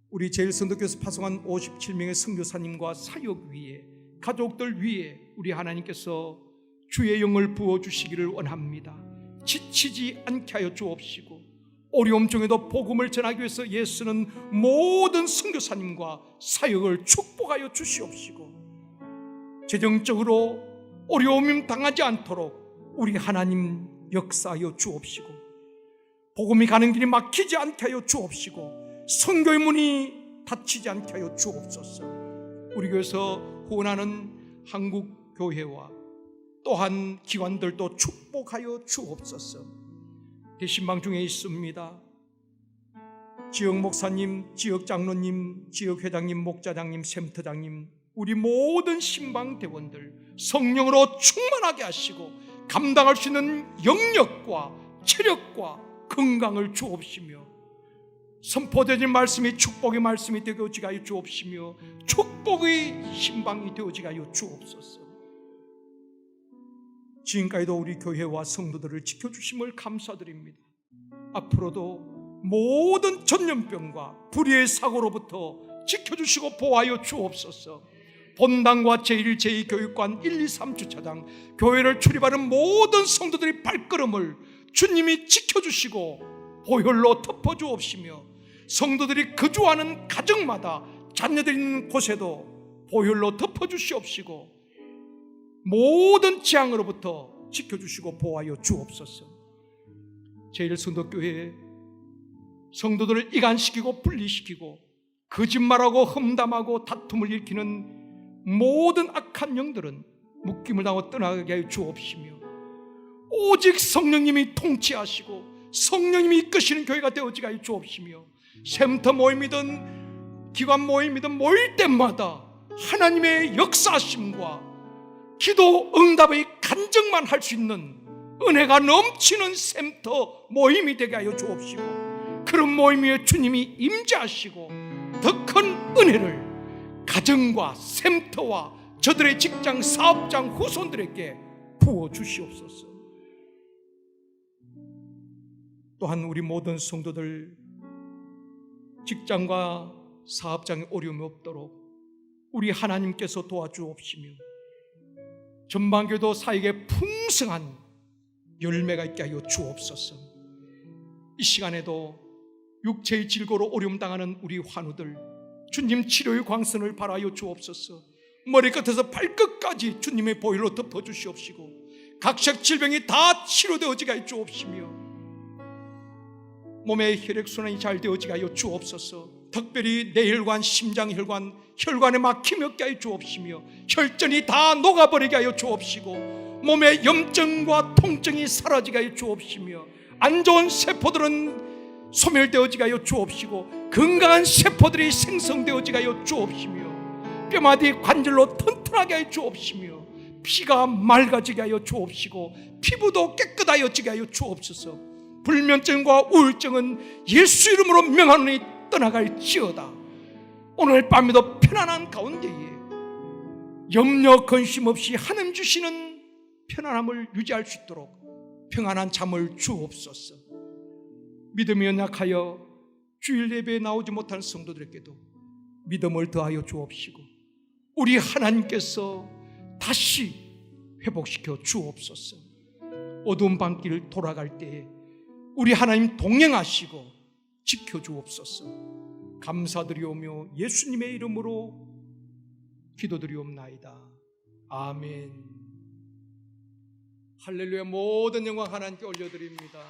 우리 제일선도교에서 파송한 57명의 선교사님과 사역 위에 가족들 위에 우리 하나님께서 주의 영을 부어주시기를 원합니다. 지치지 않게 하여 주옵시고 어려움 중에도 복음을 전하기 위해서 예수는 모든 선교사님과 사역을 축복하여 주시옵시고, 재정적으로 어려움 당하지 않도록 우리 하나님 역사하여 주옵시고, 복음이 가는 길이 막히지 않게 하여 주옵시고, 선교의 문이 닫히지 않게 하여 주옵소서. 우리 교회에서 후원하는 한국 교회와 또한 기관들도 축복하여 주옵소서. 대신방 중에 있습니다. 지역 목사님, 지역 장로님, 지역 회장님, 목자장님, 샘터장님, 우리 모든 신방 대원들 성령으로 충만하게 하시고 감당할 수 있는 영력과 체력과 건강을 주옵시며, 선포되는 말씀이 축복의 말씀이 되어지게 하여 주옵시며, 축복의 신방이 되어지게 하여 주옵소서. 지금까지도 우리 교회와 성도들을 지켜주심을 감사드립니다. 앞으로도 모든 전염병과 불의의 사고로부터 지켜주시고 보호하여 주옵소서. 본당과 제1, 제2 교육관 1, 2, 3주차장 교회를 출입하는 모든 성도들의 발걸음을 주님이 지켜주시고 보혈로 덮어주옵시며, 성도들이 거주하는 가정마다 자녀들 있는 곳에도 보혈로 덮어주시옵시고, 모든 재앙으로부터 지켜주시고 보호하여 주옵소서. 제1성도교회에 성도들을 이간시키고 분리시키고 거짓말하고 험담하고 다툼을 일으키는 모든 악한 영들은 묶임을 당하고 떠나게 하여 주옵시며, 오직 성령님이 통치하시고 성령님이 이끄시는 교회가 되어지게 하여 주옵시며, 샘터 모임이든 기관 모임이든 모일 때마다 하나님의 역사하심과 기도 응답의 간증만 할 수 있는 은혜가 넘치는 샘터 모임이 되게 하여 주옵시고, 그런 모임에 주님이 임재하시고 더 큰 은혜를 가정과 샘터와 저들의 직장, 사업장, 후손들에게 부어주시옵소서. 또한 우리 모든 성도들 직장과 사업장에 어려움이 없도록 우리 하나님께서 도와주옵시며, 전방교도 사역에 풍성한 열매가 있게 하여 주옵소서. 이 시간에도 육체의 질고로 어려움 당하는 우리 환우들 주님 치료의 광선을 발하여 주옵소서. 머리끝에서 발끝까지 주님의 보혈로 덮어주시옵시고, 각색 질병이 다 치료되어지게 하여 주옵시며, 몸의 혈액순환이 잘 되어지게 하여 주옵소서. 특별히 뇌혈관, 심장혈관, 혈관에 막힘이 없게 하여 주옵시며, 혈전이 다 녹아버리게 하여 주옵시고, 몸의 염증과 통증이 사라지게 하여 주옵시며, 안 좋은 세포들은 소멸되어지게 하여 주옵시고, 건강한 세포들이 생성되어지게 하여 주옵시며, 뼈마디 관절로 튼튼하게 하여 주옵시며, 피가 맑아지게 하여 주옵시고, 피부도 깨끗하여지게 하여 주옵소서. 불면증과 우울증은 예수 이름으로 명하노니 떠나갈지어다. 오늘 밤에도 편안한 가운데에 염려 근심 없이 하나님 주시는 편안함을 유지할 수 있도록 평안한 잠을 주옵소서. 믿음이 연약하여 주일 예배에 나오지 못한 성도들에게도 믿음을 더하여 주옵시고, 우리 하나님께서 다시 회복시켜 주옵소서. 어두운 밤길 돌아갈 때에 우리 하나님 동행하시고 지켜주옵소서. 감사드리오며 예수님의 이름으로 기도드리옵나이다. 아멘. 할렐루야. 모든 영광 하나님께 올려드립니다.